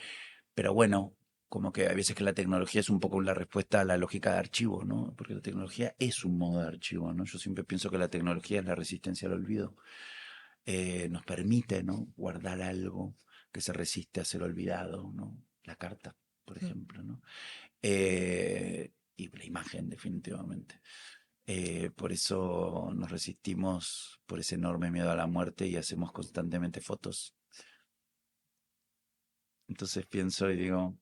pero bueno, como que hay veces que la tecnología es un poco la respuesta a la lógica de archivo, ¿no? Porque la tecnología es un modo de archivo, ¿no? Yo siempre pienso que la tecnología es la resistencia al olvido. Nos permite, ¿no? Guardar algo que se resiste a ser olvidado, ¿no? La carta, por Mm. ejemplo, ¿no? Y la imagen, definitivamente. Por eso nos resistimos por ese enorme miedo a la muerte y hacemos constantemente fotos. Entonces pienso y digo,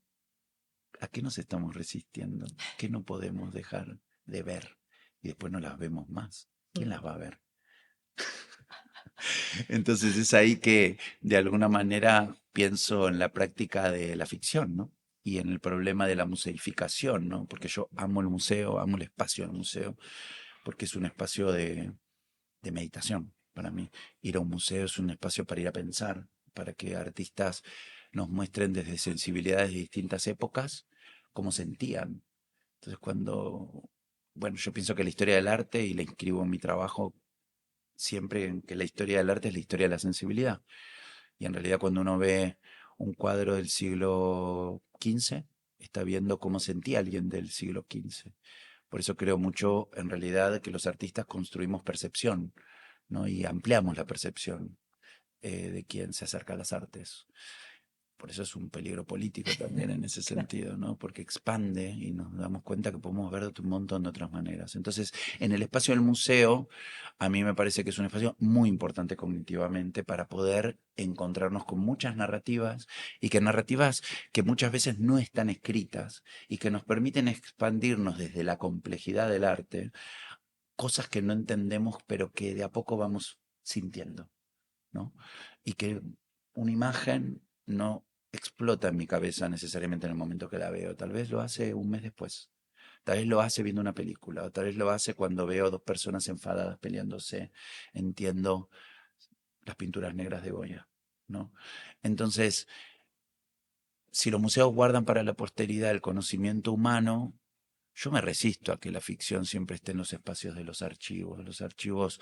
¿a qué nos estamos resistiendo? ¿Qué no podemos dejar de ver? Y después no las vemos más. ¿Quién las va a ver? Entonces es ahí que de alguna manera pienso en la práctica de la ficción, ¿no? Y en el problema de la museificación, ¿no? Porque yo amo el museo, amo el espacio del museo, porque es un espacio de meditación para mí. Ir a un museo es un espacio para ir a pensar, para que artistas nos muestren desde sensibilidades de distintas épocas cómo sentían. Entonces bueno, yo pienso que la historia del arte, y la inscribo en mi trabajo siempre en que la historia del arte es la historia de la sensibilidad. Y en realidad cuando uno ve un cuadro del siglo XV, está viendo cómo sentía alguien del siglo XV. Por eso creo mucho, en realidad, que los artistas construimos percepción, ¿no? Y ampliamos la percepción de quien se acerca a las artes. Por eso es un peligro político también en ese Claro. sentido, ¿no? Porque expande y nos damos cuenta que podemos ver de un montón de otras maneras. Entonces, en el espacio del museo, a mí me parece que es un espacio muy importante cognitivamente para poder encontrarnos con muchas narrativas y que narrativas que muchas veces no están escritas y que nos permiten expandirnos desde la complejidad del arte, cosas que no entendemos, pero que de a poco vamos sintiendo, ¿no? Y que una imagen no explota en mi cabeza necesariamente en el momento que la veo. Tal vez lo hace un mes después. Tal vez lo hace viendo una película. O tal vez lo hace cuando veo dos personas enfadadas peleándose. Entiendo las pinturas negras de Goya, ¿no? Entonces, si los museos guardan para la posteridad el conocimiento humano, yo me resisto a que la ficción siempre esté en los archivos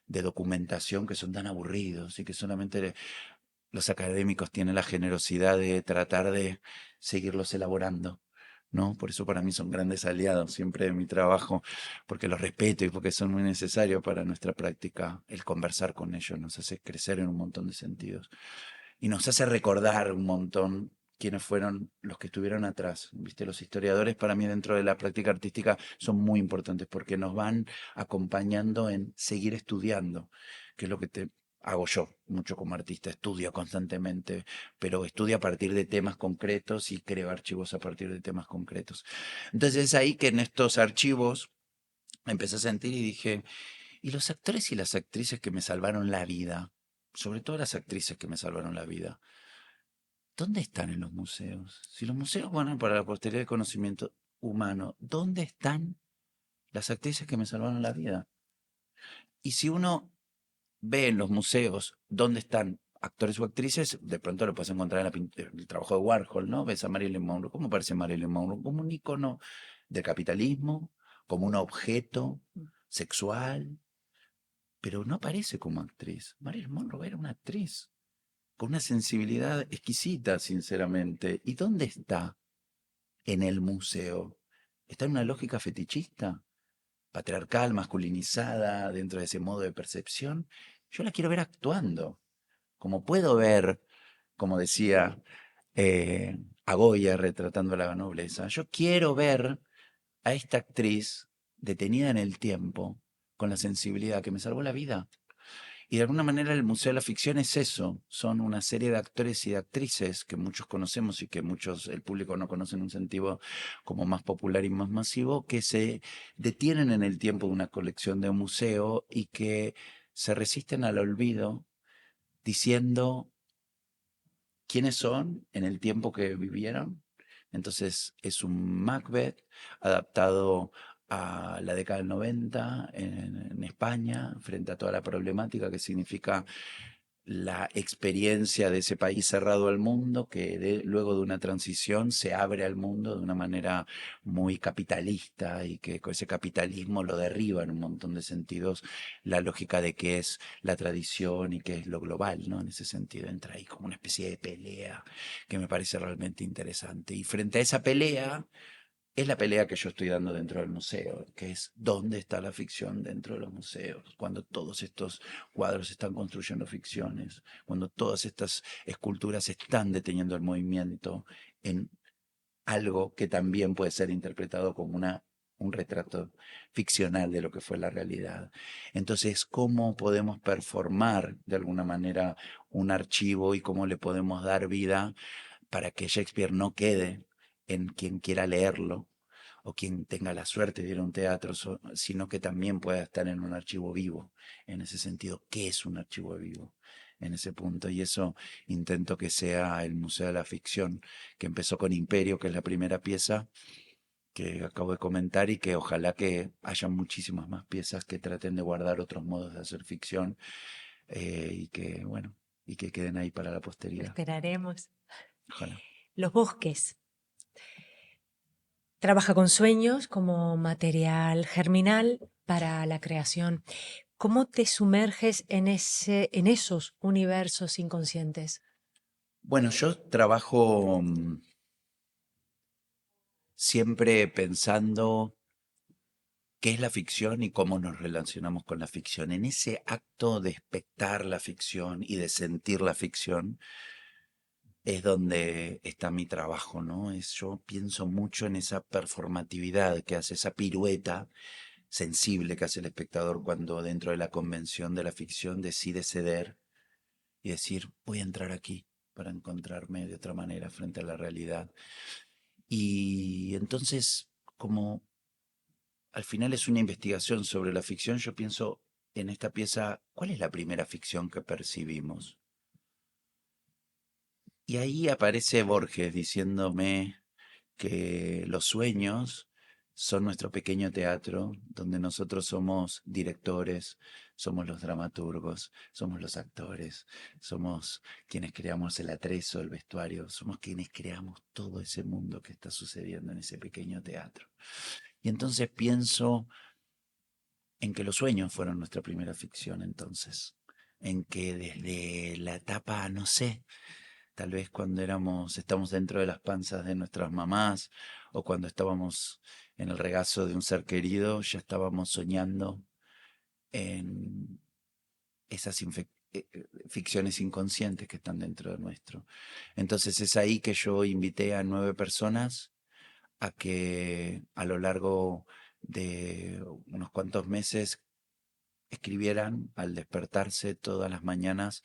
de documentación que son tan aburridos y que solamente los académicos tienen la generosidad de tratar de seguirlos elaborando, ¿no? Por eso para mí son grandes aliados siempre de mi trabajo, porque los respeto y porque son muy necesarios para nuestra práctica. El conversar con ellos nos hace crecer en un montón de sentidos y nos hace recordar un montón quiénes fueron los que estuvieron atrás. ¿Viste? Los historiadores para mí dentro de la práctica artística son muy importantes porque nos van acompañando en seguir estudiando, que es lo que hago yo mucho como artista, estudio constantemente, pero estudio a partir de temas concretos y creo archivos a partir de temas concretos. Entonces es ahí que en estos archivos empecé a sentir y dije, ¿y los actores y las actrices que me salvaron la vida? Sobre todo las actrices que me salvaron la vida. ¿Dónde están en los museos? Si los museos van para la posteridad del conocimiento humano, ¿dónde están las actrices que me salvaron la vida? Y si uno ve en los museos dónde están actores o actrices, de pronto lo puedes encontrar en el trabajo de Warhol, ¿no? Ves a Marilyn Monroe. ¿Cómo parece Marilyn Monroe? Como un icono del capitalismo, como un objeto sexual, pero no aparece como actriz. Marilyn Monroe era una actriz con una sensibilidad exquisita, sinceramente. ¿Y dónde está en el museo? ¿Está en una lógica fetichista, patriarcal, masculinizada, dentro de ese modo de percepción? Yo la quiero ver actuando, como puedo ver, como decía a Goya retratando la nobleza. Yo quiero ver a esta actriz detenida en el tiempo, con la sensibilidad que me salvó la vida. Y de alguna manera el Museo de la Ficción es eso, son una serie de actores y de actrices que muchos conocemos y que muchos, el público no conoce en un sentido como más popular y más masivo, que se detienen en el tiempo de una colección de un museo y que se resisten al olvido diciendo quiénes son en el tiempo que vivieron. Entonces es un Macbeth adaptado a la década del 90 en España, frente a toda la problemática que significa la experiencia de ese país cerrado al mundo, que luego de una transición se abre al mundo de una manera muy capitalista y que con ese capitalismo lo derriba en un montón de sentidos la lógica de qué es la tradición y qué es lo global, ¿no? En ese sentido entra ahí como una especie de pelea que me parece realmente interesante. Y frente a esa pelea, es la pelea que yo estoy dando dentro del museo, que es dónde está la ficción dentro de los museos, cuando todos estos cuadros están construyendo ficciones, cuando todas estas esculturas están deteniendo el movimiento en algo que también puede ser interpretado como un retrato ficcional de lo que fue la realidad. Entonces, ¿cómo podemos performar de alguna manera un archivo y cómo le podemos dar vida para que Shakespeare no quede en quien quiera leerlo o quien tenga la suerte de ir a un teatro, sino que también pueda estar en un archivo vivo? En ese sentido, ¿qué es un archivo vivo? En ese punto. Y eso intento que sea el Museo de la Ficción, que empezó con Imperio, que es la primera pieza que acabo de comentar, y que ojalá que haya muchísimas más piezas que traten de guardar otros modos de hacer ficción, y que, bueno, y que queden ahí para la Lo posteridad. esperaremos. Ojalá. Los bosques. Trabaja con sueños como material germinal para la creación. ¿Cómo te sumerges en esos universos inconscientes? Bueno, yo trabajo siempre pensando qué es la ficción y cómo nos relacionamos con la ficción. En ese acto de espectar la ficción y de sentir la ficción es donde está mi trabajo, ¿no? Yo pienso mucho en esa performatividad que hace, esa pirueta sensible que hace el espectador cuando dentro de la convención de la ficción decide ceder y decir, voy a entrar aquí para encontrarme de otra manera frente a la realidad. Y entonces, como al final es una investigación sobre la ficción, yo pienso en esta pieza, ¿cuál es la primera ficción que percibimos? Y ahí aparece Borges diciéndome que los sueños son nuestro pequeño teatro donde nosotros somos directores, somos los dramaturgos, somos los actores, somos quienes creamos el atrezo, el vestuario, somos quienes creamos todo ese mundo que está sucediendo en ese pequeño teatro. Y entonces pienso en que los sueños fueron nuestra primera ficción entonces, en que desde la etapa, no sé, tal vez cuando estamos dentro de las panzas de nuestras mamás o cuando estábamos en el regazo de un ser querido, ya estábamos soñando en esas ficciones inconscientes que están dentro de nuestro. Entonces es ahí que yo invité a 9 personas a que a lo largo de unos cuantos meses escribieran al despertarse todas las mañanas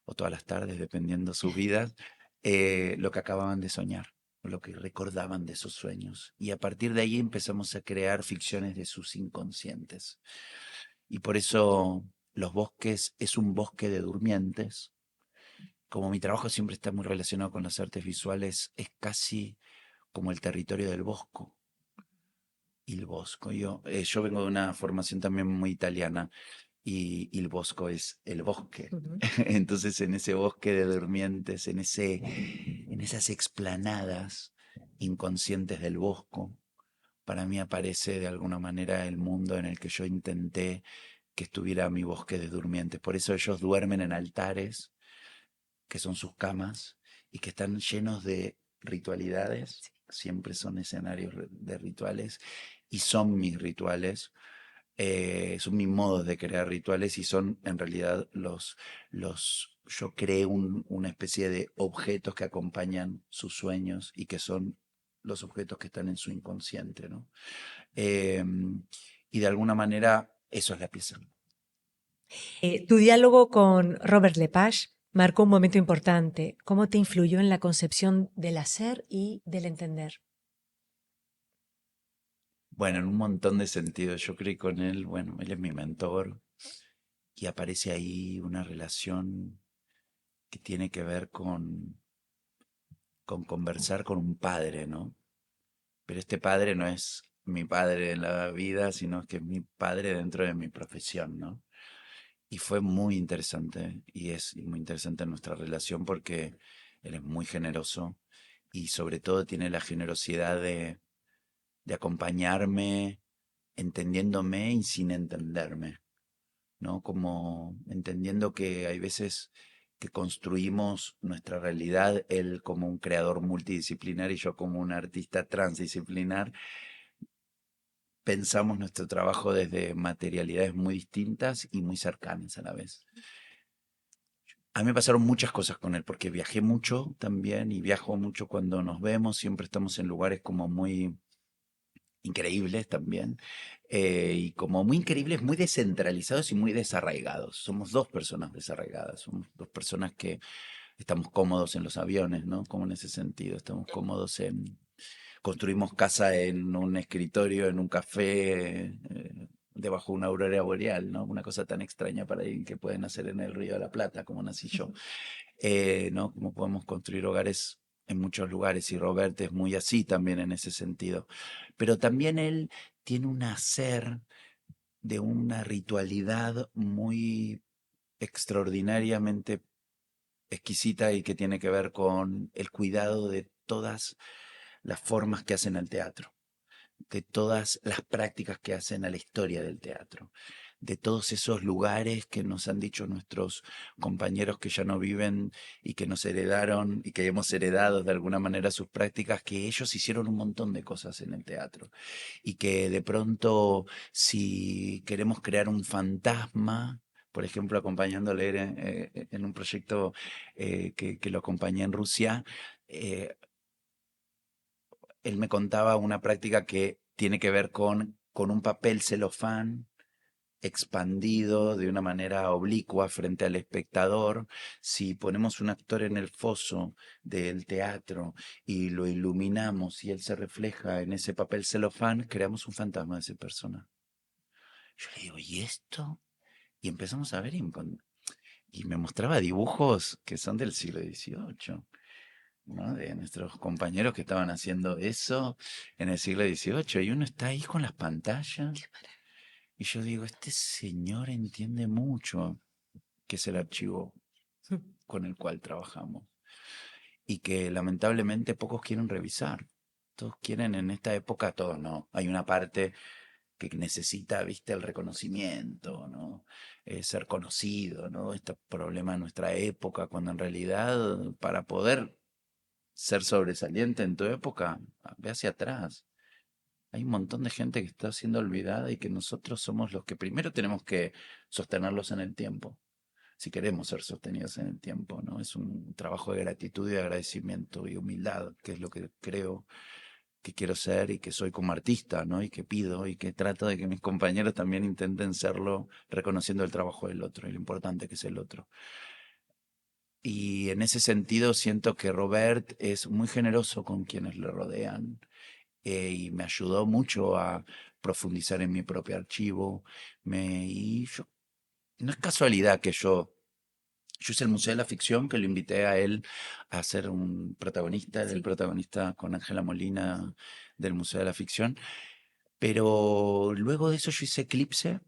o todas las tardes, dependiendo sus vidas, lo que acababan de soñar, o lo que recordaban de sus sueños. Y a partir de ahí empezamos a crear ficciones de sus inconscientes. Y por eso Los Bosques es un bosque de durmientes. Como mi trabajo siempre está muy relacionado con las artes visuales, es casi como el territorio del bosco. Y el bosco. Yo vengo de una formación también muy italiana y el bosco es el bosque. Ujú. Entonces en ese bosque de durmientes, en esas explanadas inconscientes del bosco, para mí aparece de alguna manera el mundo en el que yo intenté que estuviera mi bosque de durmientes. Por eso ellos duermen en altares, que son sus camas, y que están llenos de ritualidades, siempre son escenarios de rituales, y son mis rituales, son mis modos de crear rituales y son en realidad yo creé una especie de objetos que acompañan sus sueños y que son los objetos que están en su inconsciente, ¿no? Y de alguna manera eso es la pieza. Tu diálogo con Robert Lepage marcó un momento importante. ¿Cómo te influyó en la concepción del hacer y del entender? Bueno, en un montón de sentidos. Yo creí con él, bueno, él es mi mentor y aparece ahí una relación que tiene que ver con conversar con un padre, ¿no? Pero este padre no es mi padre en la vida, sino que es mi padre dentro de mi profesión, ¿no? Y fue muy interesante, y es muy interesante nuestra relación porque él es muy generoso y sobre todo tiene la generosidad de acompañarme entendiéndome y sin entenderme, ¿no? Como entendiendo que hay veces que construimos nuestra realidad, él como un creador multidisciplinar y yo como un artista transdisciplinar, pensamos nuestro trabajo desde materialidades muy distintas y muy cercanas a la vez. A mí me pasaron muchas cosas con él, porque viajé mucho también y viajo mucho cuando nos vemos, siempre estamos en lugares como muy increíbles también, y como muy increíbles, muy descentralizados y muy desarraigados. Somos dos personas desarraigadas, somos dos personas que estamos cómodos en los aviones, ¿no? Como en ese sentido, estamos cómodos construimos casa en un escritorio, en un café, debajo de una aurora boreal, ¿no? Una cosa tan extraña para alguien que pueden hacer en el Río de la Plata, como nací yo, ¿no? Como podemos construir hogares en muchos lugares y Robert es muy así también en ese sentido. Pero también él tiene un hacer de una ritualidad muy extraordinariamente exquisita y que tiene que ver con el cuidado de todas las formas que hacen el teatro, de todas las prácticas que hacen a la historia del teatro, de todos esos lugares que nos han dicho nuestros compañeros que ya no viven y que nos heredaron y que hemos heredado de alguna manera sus prácticas, que ellos hicieron un montón de cosas en el teatro y que de pronto si queremos crear un fantasma, por ejemplo, acompañándole en un proyecto que lo acompañé en Rusia, eh, él me contaba una práctica que tiene que ver con un papel celofán expandido de una manera oblicua frente al espectador. Si ponemos un actor en el foso del teatro y lo iluminamos y él se refleja en ese papel celofán, creamos un fantasma de esa persona. Yo le digo, ¿y esto? Y empezamos a ver y me mostraba dibujos que son del siglo XVIII, ¿no? De nuestros compañeros que estaban haciendo eso en el siglo XVIII, y uno está ahí con las pantallas, y yo digo, este señor entiende mucho qué es el archivo con el cual trabajamos, y que lamentablemente pocos quieren revisar. Todos quieren en esta época, todos no. Hay una parte que necesita, viste, el reconocimiento, ¿no? Ser conocido, ¿no? Este problema de nuestra época, cuando en realidad para poder ser sobresaliente en tu época, ve hacia atrás. Hay un montón de gente que está siendo olvidada y que nosotros somos los que primero tenemos que sostenerlos en el tiempo, si queremos ser sostenidos en el tiempo, ¿no? Es un trabajo de gratitud y agradecimiento y humildad, que es lo que creo que quiero ser y que soy como artista, ¿no? Y que pido y que trato de que mis compañeros también intenten serlo, reconociendo el trabajo del otro y lo importante que es el otro. Y en ese sentido siento que Robert es muy generoso con quienes le rodean, y me ayudó mucho a profundizar en mi propio archivo. No es casualidad que yo hice el Museo de la Ficción, que lo invité a él a ser un protagonista, era el Sí. protagonista con Ángela Molina del Museo de la Ficción, pero luego de eso yo hice Eclipse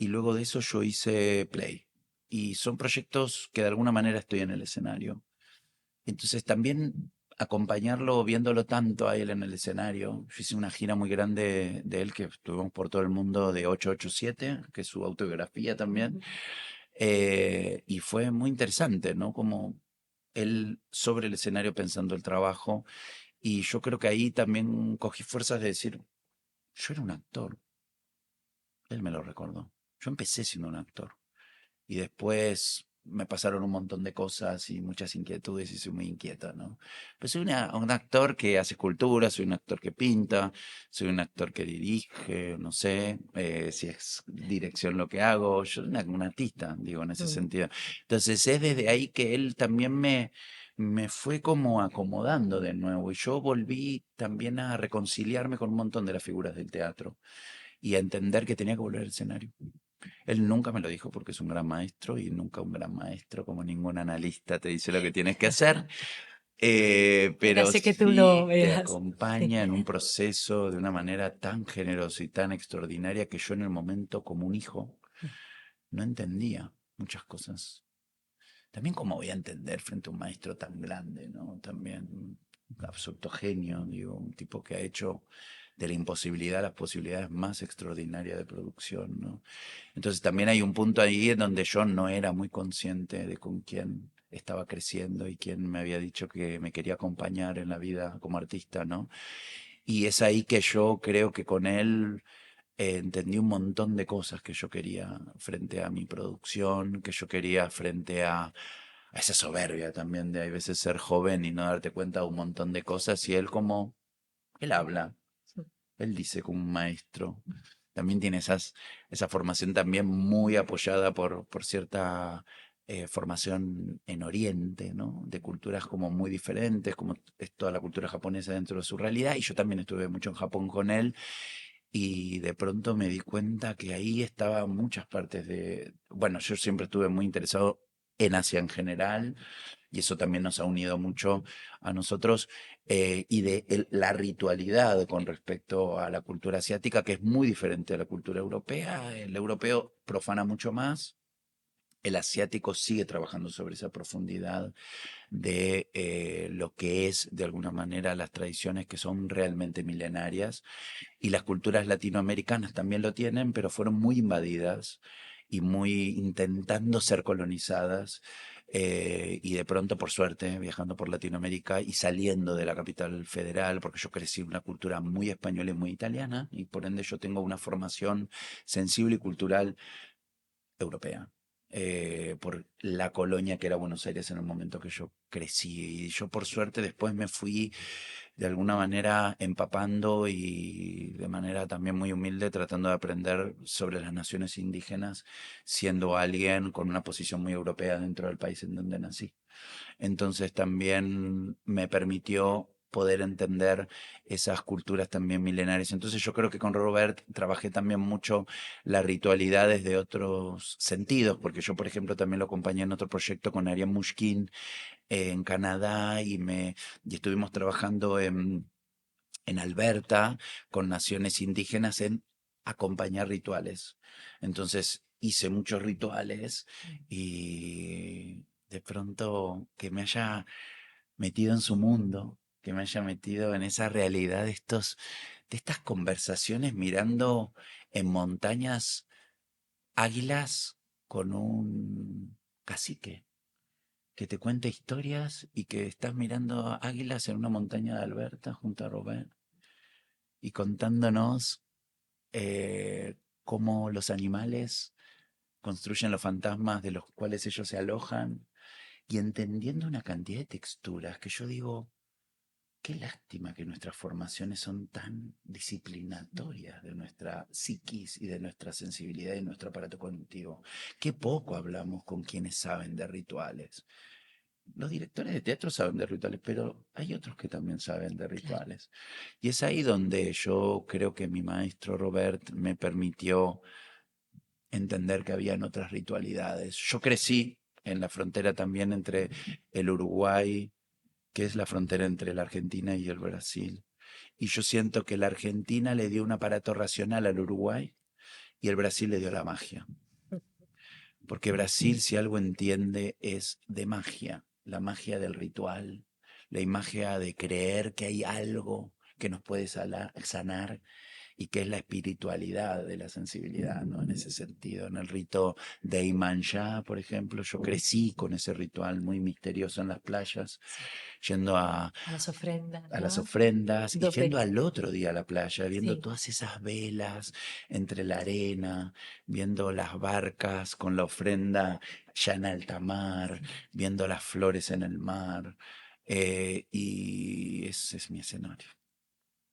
y luego de eso yo hice Play. Y son proyectos que de alguna manera estoy en el escenario. Entonces también acompañarlo, viéndolo tanto a él en el escenario. Yo hice una gira muy grande de él que estuvimos por todo el mundo de 887, que es su autobiografía también. Y fue muy interesante, ¿no? Como él sobre el escenario pensando el trabajo. Y yo creo que ahí también cogí fuerzas de decir, yo era un actor. Él me lo recordó. Yo empecé siendo un actor. Y después me pasaron un montón de cosas y muchas inquietudes y soy muy inquieta, ¿no? Pero soy un actor que hace escultura, soy un actor que pinta, soy un actor que dirige, no sé si es dirección lo que hago, yo soy un artista, digo, en ese Mm. sentido. Entonces es desde ahí que él también me fue como acomodando de nuevo y yo volví también a reconciliarme con un montón de las figuras del teatro y a entender que tenía que volver al escenario. Él nunca me lo dijo porque es un gran maestro y nunca un gran maestro, como ningún analista te dice lo que tienes que hacer, Él pero hace que tú lo sí te veas. Sí. acompaña en un proceso de una manera tan generosa y tan extraordinaria que yo en el momento como un hijo no entendía muchas cosas. También cómo voy a entender frente a un maestro tan grande, ¿no? También un absoluto genio, digo, un tipo que ha hecho de la imposibilidad las posibilidades más extraordinarias de producción, ¿no? Entonces también hay un punto ahí en donde yo no era muy consciente de con quién estaba creciendo y quién me había dicho que me quería acompañar en la vida como artista, ¿no? Y es ahí que yo creo que con él entendí un montón de cosas que yo quería frente a mi producción, que yo quería frente a esa soberbia también de a veces ser joven y no darte cuenta de un montón de cosas. Y él como, él habla, él dice como un maestro. También tiene esa formación también muy apoyada por cierta formación en Oriente, ¿no? De culturas como muy diferentes, como es toda la cultura japonesa dentro de su realidad. Y yo también estuve mucho en Japón con él y de pronto me di cuenta que ahí estaba muchas partes de, bueno, yo siempre estuve muy interesado en Asia en general y eso también nos ha unido mucho a nosotros, y de la ritualidad con respecto a la cultura asiática, que es muy diferente a la cultura europea. El europeo profana mucho más. El asiático sigue trabajando sobre esa profundidad de lo que es, de alguna manera, las tradiciones que son realmente milenarias. Y las culturas latinoamericanas también lo tienen, pero fueron muy invadidas y muy intentando ser colonizadas. Y de pronto, por suerte, viajando por Latinoamérica y saliendo de la capital federal, porque yo crecí en una cultura muy española y muy italiana, y por ende yo tengo una formación sensible y cultural europea, por la colonia que era Buenos Aires en el momento que yo crecí. Y yo por suerte después me fui de alguna manera empapando y de manera también muy humilde tratando de aprender sobre las naciones indígenas, siendo alguien con una posición muy europea dentro del país en donde nací. Entonces también me permitió poder entender esas culturas también milenarias. Entonces yo creo que con Robert trabajé también mucho las ritualidades de otros sentidos, porque yo, por ejemplo, también lo acompañé en otro proyecto con Ariane Mushkin en Canadá y estuvimos trabajando en Alberta con naciones indígenas en acompañar rituales. Entonces hice muchos rituales y de pronto que me haya metido en su mundo, que me haya metido en esa realidad de estas conversaciones mirando en montañas águilas con un cacique que te cuenta historias y que estás mirando águilas en una montaña de Alberta junto a Robert y contándonos cómo los animales construyen los fantasmas de los cuales ellos se alojan y entendiendo una cantidad de texturas que yo digo, qué lástima que nuestras formaciones son tan disciplinatorias de nuestra psiquis y de nuestra sensibilidad y nuestro aparato cognitivo. Qué poco hablamos con quienes saben de rituales. Los directores de teatro saben de rituales, pero hay otros que también saben de Claro. rituales. Y es ahí donde yo creo que mi maestro Robert me permitió entender que habían otras ritualidades. Yo crecí en la frontera también entre el Uruguay, que es la frontera entre la Argentina y el Brasil. Y yo siento que la Argentina le dio un aparato racional al Uruguay y el Brasil le dio la magia. Porque Brasil, si algo entiende, es de magia, la magia del ritual, la magia de creer que hay algo que nos puede sanar y que es la espiritualidad de la sensibilidad, ¿no? En ese sentido, en el rito de Iemanjá, por ejemplo, yo crecí con ese ritual muy misterioso en las playas, Sí. yendo A las ofrendas, a las ¿no? ofrendas y yendo Donde, al otro día a la playa, viendo sí. todas esas velas entre la arena, viendo las barcas con la ofrenda ya en alta mar, Sí. viendo las flores en el mar. Y ese es mi escenario,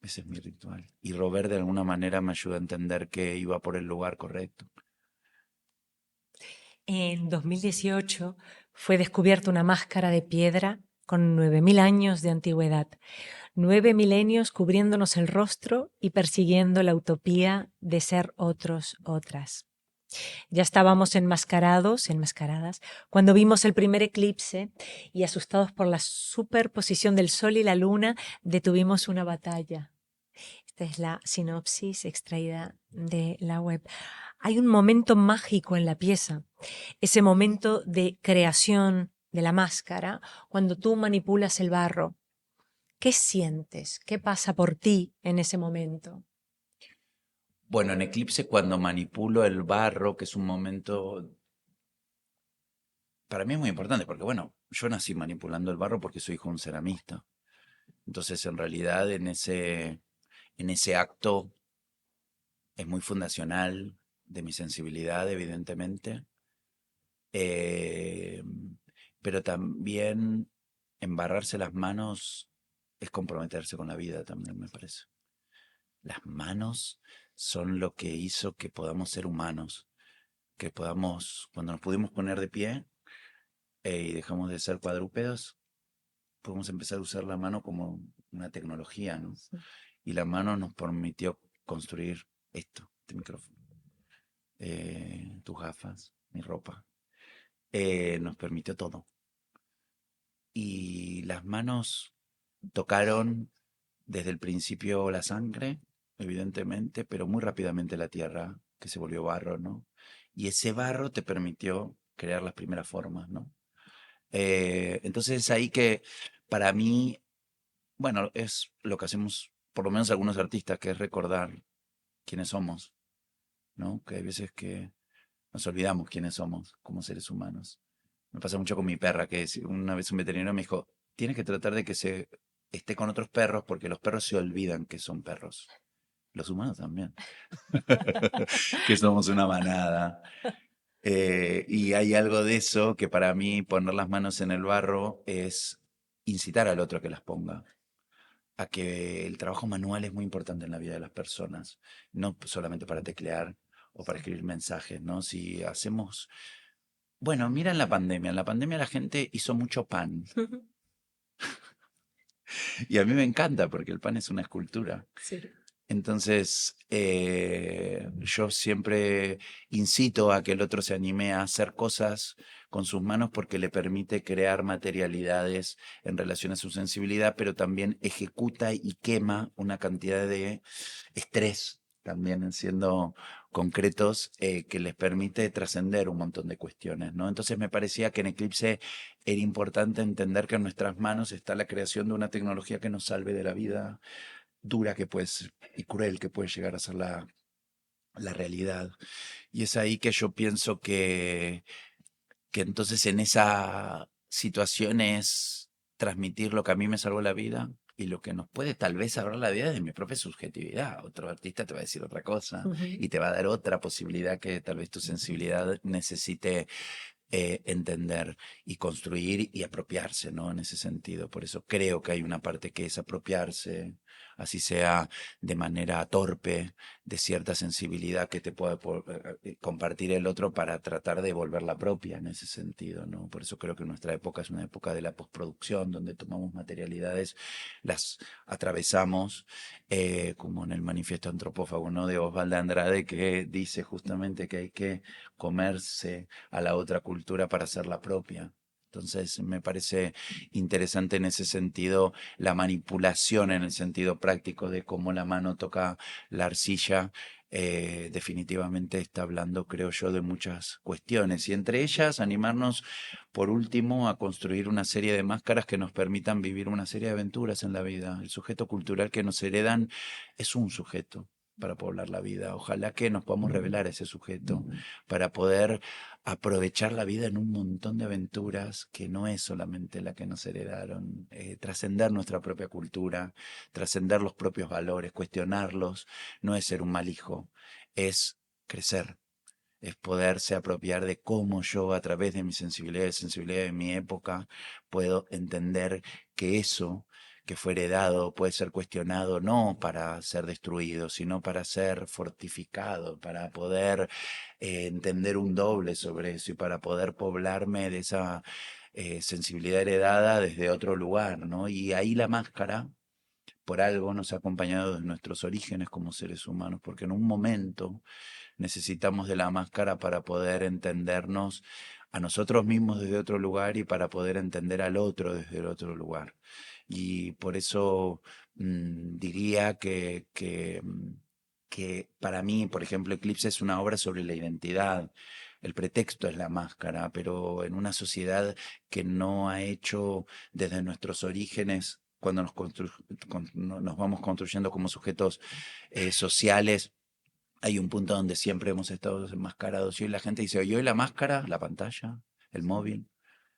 ese es mi ritual. Y Robert de alguna manera me ayuda a entender que iba por el lugar correcto. En 2018 fue descubierta una máscara de piedra con 9.000 años de antigüedad, 9 milenios cubriéndonos el rostro y persiguiendo la utopía de ser otros, otras. Ya estábamos enmascarados, enmascaradas, cuando vimos el primer eclipse y asustados por la superposición del Sol y la Luna, detuvimos una batalla. Esta es la sinopsis extraída de la web. Hay un momento mágico en la pieza, ese momento de creación de la máscara, cuando tú manipulas el barro. ¿Qué sientes? ¿Qué pasa por ti en ese momento? Bueno, en Eclipse cuando manipulo el barro, que es un momento, para mí es muy importante, porque bueno, yo nací manipulando el barro porque soy hijo de un ceramista. Entonces, en realidad, en ese acto es muy fundacional de mi sensibilidad, evidentemente, eh, pero también embarrarse las manos es comprometerse con la vida también, me parece. Las manos son lo que hizo que podamos ser humanos, que podamos, cuando nos pudimos poner de pie y dejamos de ser cuadrúpedos, podemos empezar a usar la mano como una tecnología, ¿no? Sí. Y la mano nos permitió construir esto, este micrófono, tus gafas, mi ropa, nos permitió todo. Y las manos tocaron desde el principio la sangre, evidentemente, pero muy rápidamente la tierra, que se volvió barro, ¿no? Y ese barro te permitió crear las primeras formas, ¿no? Entonces es ahí que para mí, bueno, es lo que hacemos, por lo menos algunos artistas, que es recordar quiénes somos, ¿no? Que hay veces que nos olvidamos quiénes somos como seres humanos. Me pasa mucho con mi perra, una vez un veterinario me dijo, tienes que tratar de que se esté con otros perros porque los perros se olvidan que son perros. Los humanos también, que somos una manada. Y hay algo de eso que para mí poner las manos en el barro es incitar al otro a que las ponga, a que el trabajo manual es muy importante en la vida de las personas, no solamente para teclear o para escribir mensajes, ¿no? Si hacemos, bueno, mira en la pandemia la gente hizo mucho pan y a mí me encanta porque el pan es una escultura. Sí. Entonces, yo siempre incito a que el otro se anime a hacer cosas con sus manos porque le permite crear materialidades en relación a su sensibilidad, pero también ejecuta y quema una cantidad de estrés, también siendo concretos, que les permite trascender un montón de cuestiones, ¿no? Entonces me parecía que en Eclipse era importante entender que en nuestras manos está la creación de una tecnología que nos salve de la vida dura que puede ser y cruel que puede llegar a ser la realidad. Y es ahí que yo pienso que entonces en esa situación es transmitir lo que a mí me salvó la vida y lo que nos puede tal vez salvar la vida de mi propia subjetividad. Otro artista te va a decir otra cosa Ujú. y te va a dar otra posibilidad que tal vez tu sensibilidad necesite entender y construir y apropiarse, ¿no? En ese sentido. Por eso creo que hay una parte que es apropiarse, así sea de manera torpe, de cierta sensibilidad que te puede compartir el otro para tratar de volverla propia en ese sentido, ¿no? Por eso creo que nuestra época es una época de la postproducción, donde tomamos materialidades, las atravesamos, como en el manifiesto antropófago, ¿no? De Osvaldo Andrade, que dice justamente que hay que comerse a la otra cultura para hacerla propia. Entonces me parece interesante en ese sentido la manipulación en el sentido práctico de cómo la mano toca la arcilla, definitivamente está hablando, creo yo, de muchas cuestiones y entre ellas animarnos, por último, a construir una serie de máscaras que nos permitan vivir una serie de aventuras en la vida. El sujeto cultural que nos heredan es un sujeto para poblar la vida. Ojalá que nos podamos revelar ese sujeto para poder aprovechar la vida en un montón de aventuras que no es solamente la que nos heredaron, trascender nuestra propia cultura, trascender los propios valores, cuestionarlos, no es ser un mal hijo, es crecer, es poderse apropiar de cómo yo a través de mi sensibilidad de mi época, puedo entender que eso que fue heredado puede ser cuestionado no para ser destruido, sino para ser fortificado, para poder entender un doble sobre eso y para poder poblarme de esa sensibilidad heredada desde otro lugar, ¿no? Y ahí la máscara por algo nos ha acompañado desde nuestros orígenes como seres humanos, porque en un momento necesitamos de la máscara para poder entendernos a nosotros mismos desde otro lugar y para poder entender al otro desde el otro lugar. Y por eso diría que para mí, por ejemplo, Eclipse es una obra sobre la identidad. El pretexto es la máscara, pero en una sociedad que no ha hecho desde nuestros orígenes, cuando nos vamos construyendo como sujetos sociales, hay un punto donde siempre hemos estado enmascarados y hoy la gente dice, oye, hoy la máscara, la pantalla, el móvil,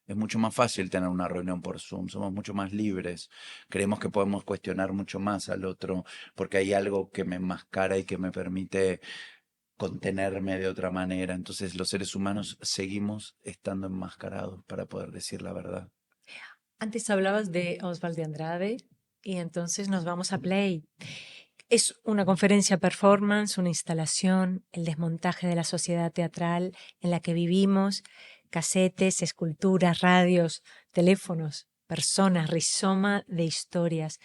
es mucho más fácil tener una reunión por Zoom, somos mucho más libres, creemos que podemos cuestionar mucho más al otro porque hay algo que me enmascara y que me permite contenerme de otra manera. Entonces los seres humanos seguimos estando enmascarados para poder decir la verdad. Antes hablabas de Oswald de Andrade y entonces nos vamos a Play. Es una conferencia performance, una instalación, el desmontaje de la sociedad teatral en la que vivimos, casetes, esculturas, radios, teléfonos, personas, rizoma de historias.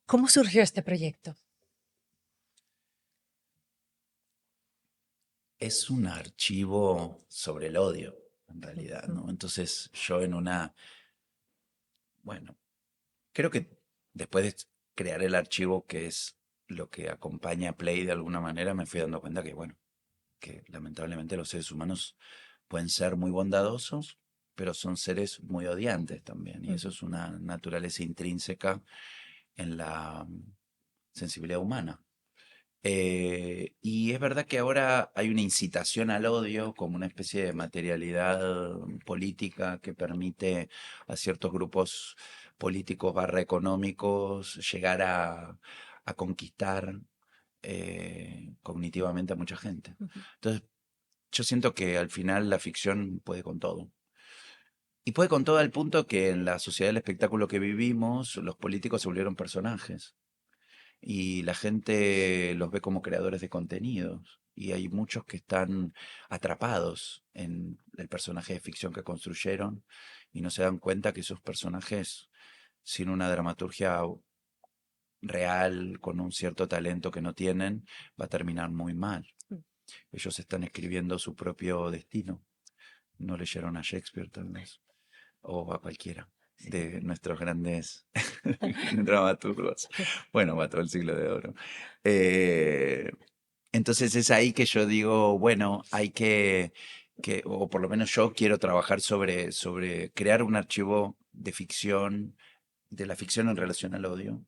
¿Cómo surgió este proyecto? Es un archivo sobre el odio, en realidad, ¿no? Entonces yo bueno, creo que después de crear el archivo, que es lo que acompaña a Play de alguna manera, me fui dando cuenta que, bueno, que lamentablemente los seres humanos pueden ser muy bondadosos, pero son seres muy odiantes también. Y eso es una naturaleza intrínseca en la sensibilidad humana. Y es verdad que ahora hay una incitación al odio como una especie de materialidad política que permite a ciertos grupos políticos barra económicos llegar a conquistar cognitivamente a mucha gente. Entonces, yo siento que al final la ficción puede con todo. Y puede con todo al punto que en la sociedad del espectáculo que vivimos, los políticos se volvieron personajes y la gente los ve como creadores de contenidos. Y hay muchos que están atrapados en el personaje de ficción que construyeron y no se dan cuenta que esos personajes, sin una dramaturgia real, con un cierto talento que no tienen, va a terminar muy mal. Ellos están escribiendo su propio destino. No leyeron a Shakespeare, tal vez, o a cualquiera de nuestros grandes dramaturgos. Bueno, mató el siglo de oro. Eh, entonces es ahí que yo digo, bueno, hay o por lo menos yo quiero trabajar sobre crear un archivo de ficción, de la ficción en relación al odio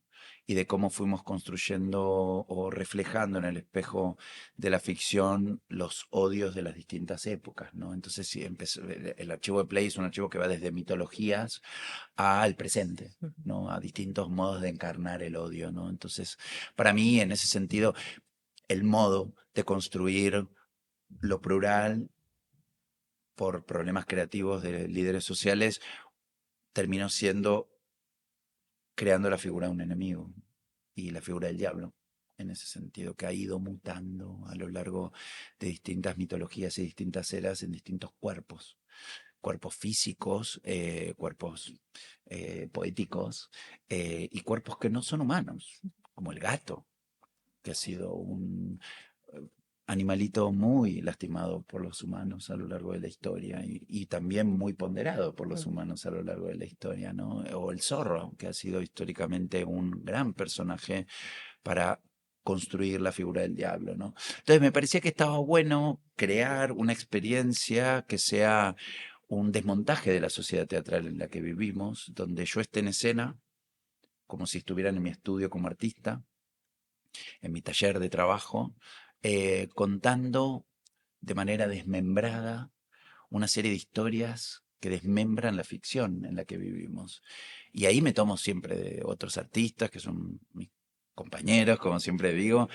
y de cómo fuimos construyendo o reflejando en el espejo de la ficción los odios de las distintas épocas, ¿no? Entonces, sí, el archivo de Play es un archivo que va desde mitologías al presente, ¿no? A distintos modos de encarnar el odio, ¿no? Entonces, para mí, en ese sentido, el modo de construir lo plural por problemas creativos de líderes sociales terminó siendo creando la figura de un enemigo y la figura del diablo, en ese sentido, que ha ido mutando a lo largo de distintas mitologías y distintas eras en distintos cuerpos, cuerpos físicos, cuerpos poéticos y cuerpos que no son humanos, como el gato, que ha sido un animalito muy lastimado por los humanos a lo largo de la historia y también muy ponderado por los humanos a lo largo de la historia, ¿no? O el zorro, que ha sido históricamente un gran personaje para construir la figura del diablo, ¿no? Entonces me parecía que estaba bueno crear una experiencia que sea un desmontaje de la sociedad teatral en la que vivimos, donde yo esté en escena, como si estuviera en mi estudio como artista, en mi taller de trabajo, contando de manera desmembrada una serie de historias que desmembran la ficción en la que vivimos. Y ahí me tomo siempre de otros artistas que son mis compañeros, como siempre digo,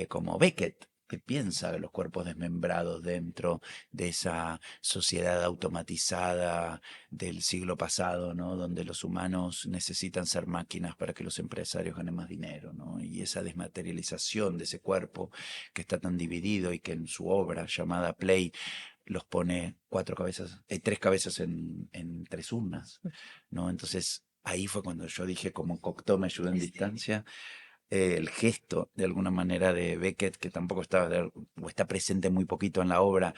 como Beckett, que piensa los cuerpos desmembrados dentro de esa sociedad automatizada del siglo pasado, ¿no? Donde los humanos necesitan ser máquinas para que los empresarios ganen más dinero, ¿no? Y esa desmaterialización de ese cuerpo que está tan dividido y que en su obra llamada Play los pone cuatro cabezas, tres cabezas en tres urnas, ¿no? Entonces ahí fue cuando yo dije, como Cocteau me ayudó en distancia, el gesto de alguna manera de Beckett, que tampoco estaba, o está presente muy poquito en la obra,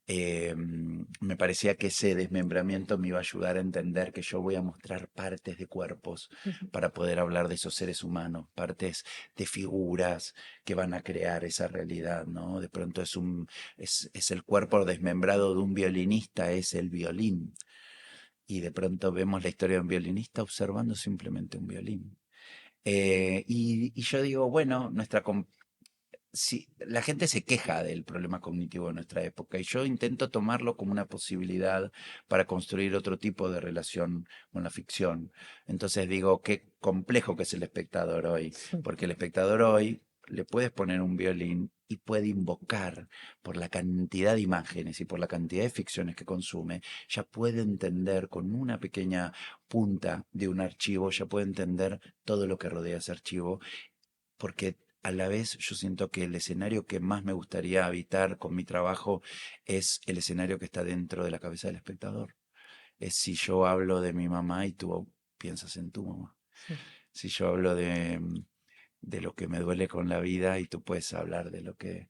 me parecía que ese desmembramiento me iba a ayudar a entender que yo voy a mostrar partes de cuerpos para poder hablar de esos seres humanos, partes de figuras que van a crear esa realidad, ¿no? De pronto es el cuerpo desmembrado de un violinista, es el violín. Y de pronto vemos la historia de un violinista observando simplemente un violín. Y yo digo, bueno, si la gente se queja del problema cognitivo de nuestra época y yo intento tomarlo como una posibilidad para construir otro tipo de relación con la ficción. Entonces digo, qué complejo que es el espectador hoy, porque el espectador hoy le puedes poner un violín y puede invocar por la cantidad de imágenes y por la cantidad de ficciones que consume, ya puede entender con una pequeña punta de un archivo, ya puede entender todo lo que rodea ese archivo porque a la vez yo siento que el escenario que más me gustaría habitar con mi trabajo es el escenario que está dentro de la cabeza del espectador. Es si yo hablo de mi mamá y tú piensas en tu mamá. Si yo hablo de lo que me duele con la vida y tú puedes hablar de lo que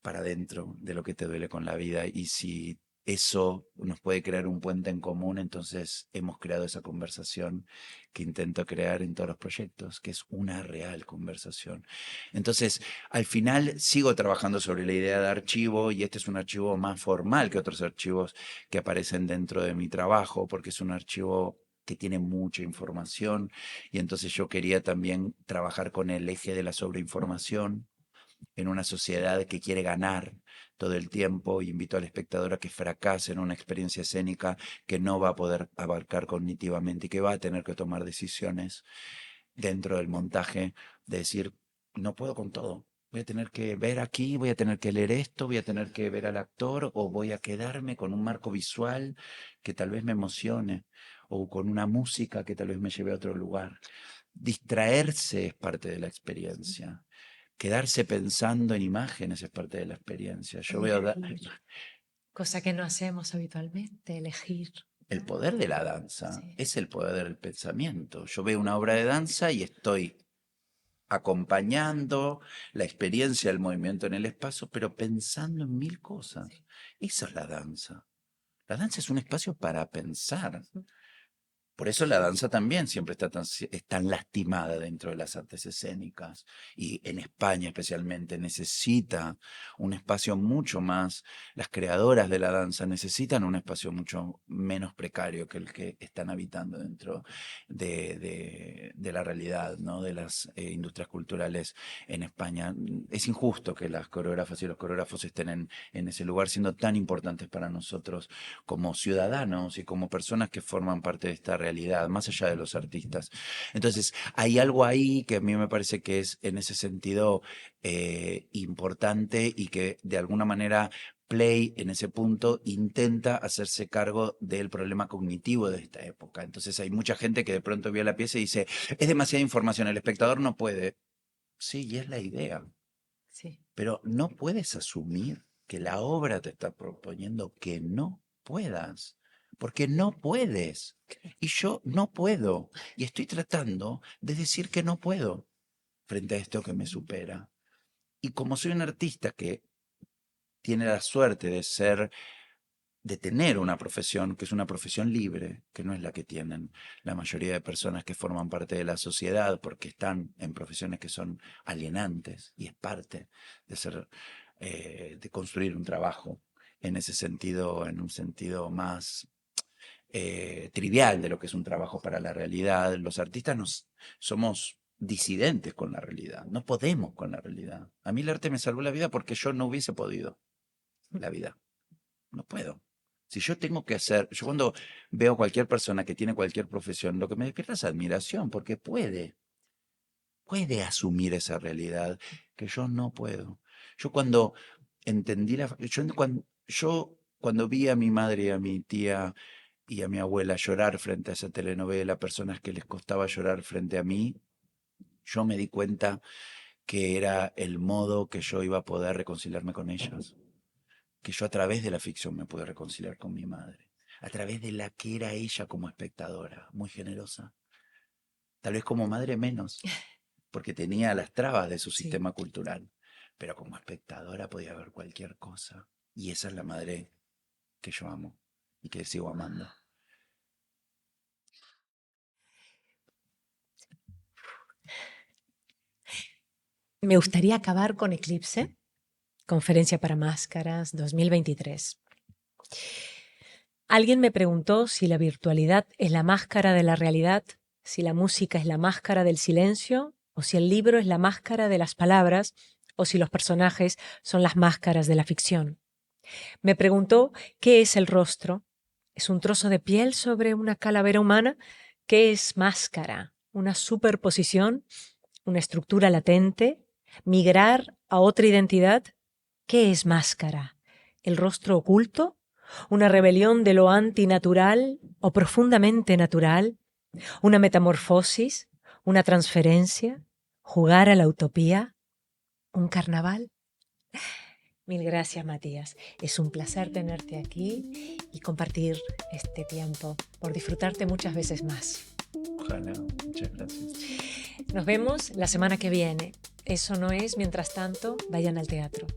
para adentro de lo que te duele con la vida y si eso nos puede crear un puente en común, entonces hemos creado esa conversación que intento crear en todos los proyectos, que es una real conversación. Entonces, al final sigo trabajando sobre la idea de archivo y este es un archivo más formal que otros archivos que aparecen dentro de mi trabajo, porque es un archivo que tiene mucha información y entonces yo quería también trabajar con el eje de la sobreinformación en una sociedad que quiere ganar todo el tiempo y invito al espectador a que fracase en una experiencia escénica que no va a poder abarcar cognitivamente y que va a tener que tomar decisiones dentro del montaje de decir, no puedo con todo. Voy a tener que ver aquí, voy a tener que leer esto, voy a tener que ver al actor o voy a quedarme con un marco visual que tal vez me emocione o con una música que tal vez me lleve a otro lugar. Distraerse es parte de la experiencia. Quedarse pensando en imágenes es parte de la experiencia. Yo veo Cosa que no hacemos habitualmente, elegir. el poder de la danza, Sí. es el poder del pensamiento. Yo veo una obra de danza y estoy acompañando la experiencia del movimiento en el espacio, pero pensando en mil cosas. Eso es la danza. La danza es un espacio para pensar. Por eso la danza también siempre es tan lastimada dentro de las artes escénicas y en España especialmente necesita un espacio mucho más, las creadoras de la danza necesitan un espacio mucho menos precario que el que están habitando dentro de la realidad, ¿no? De las industrias culturales en España. Es injusto que las coreógrafas y los coreógrafos estén en ese lugar siendo tan importantes para nosotros como ciudadanos y como personas que forman parte de esta realidad, más allá de los artistas. Entonces, hay algo ahí que a mí me parece que es en ese sentido importante y que de alguna manera Play en ese punto intenta hacerse cargo del problema cognitivo de esta época. Entonces hay mucha gente que de pronto vio la pieza y dice, es demasiada información, el espectador no puede. Sí, y es la idea. Sí. Pero no puedes asumir que la obra te está proponiendo que no puedas, porque no puedes. Y yo no puedo. Y estoy tratando de decir que no puedo frente a esto que me supera. Y como soy un artista que tiene la suerte de ser de tener una profesión que es una profesión libre, que no es la que tienen la mayoría de personas que forman parte de la sociedad porque están en profesiones que son alienantes y es parte de ser, de construir un trabajo en ese sentido, en un sentido más trivial de lo que es un trabajo para la realidad. Los artistas somos disidentes con la realidad, no podemos con la realidad. A mí el arte me salvó la vida porque yo no hubiese podido la vida, no puedo. Si yo tengo que hacer, yo cuando veo a cualquier persona que tiene cualquier profesión, lo que me despierta es admiración, porque puede asumir esa realidad que yo no puedo. Yo cuando entendí yo cuando vi a mi madre y a mi tía y a mi abuela llorar frente a esa telenovela, personas que les costaba llorar frente a mí, yo me di cuenta que era el modo que yo iba a poder reconciliarme con ellas, que yo a través de la ficción me pude reconciliar con mi madre, a través de la que era ella como espectadora, muy generosa, tal vez como madre menos, porque tenía las trabas de su Sí. sistema cultural, pero como espectadora podía ver cualquier cosa, y esa es la madre que yo amo y que sigo amando. Me gustaría acabar con Eclipse, Conferencia para Máscaras 2023. Alguien me preguntó si la virtualidad es la máscara de la realidad, si la música es la máscara del silencio, o si el libro es la máscara de las palabras, o si los personajes son las máscaras de la ficción. Me preguntó qué es el rostro. ¿Es un trozo de piel sobre una calavera humana? ¿Qué es máscara? ¿Una superposición? ¿Una estructura latente? ¿Migrar a otra identidad? ¿Qué es máscara? ¿El rostro oculto? ¿Una rebelión de lo antinatural o profundamente natural? ¿Una metamorfosis? ¿Una transferencia? ¿Jugar a la utopía? ¿Un carnaval? Mil gracias, Matías. Es un placer tenerte aquí y compartir este tiempo, por disfrutarte muchas veces más. Ojalá, muchas gracias. Nos vemos la semana que viene. Eso no es, mientras tanto, vayan al teatro.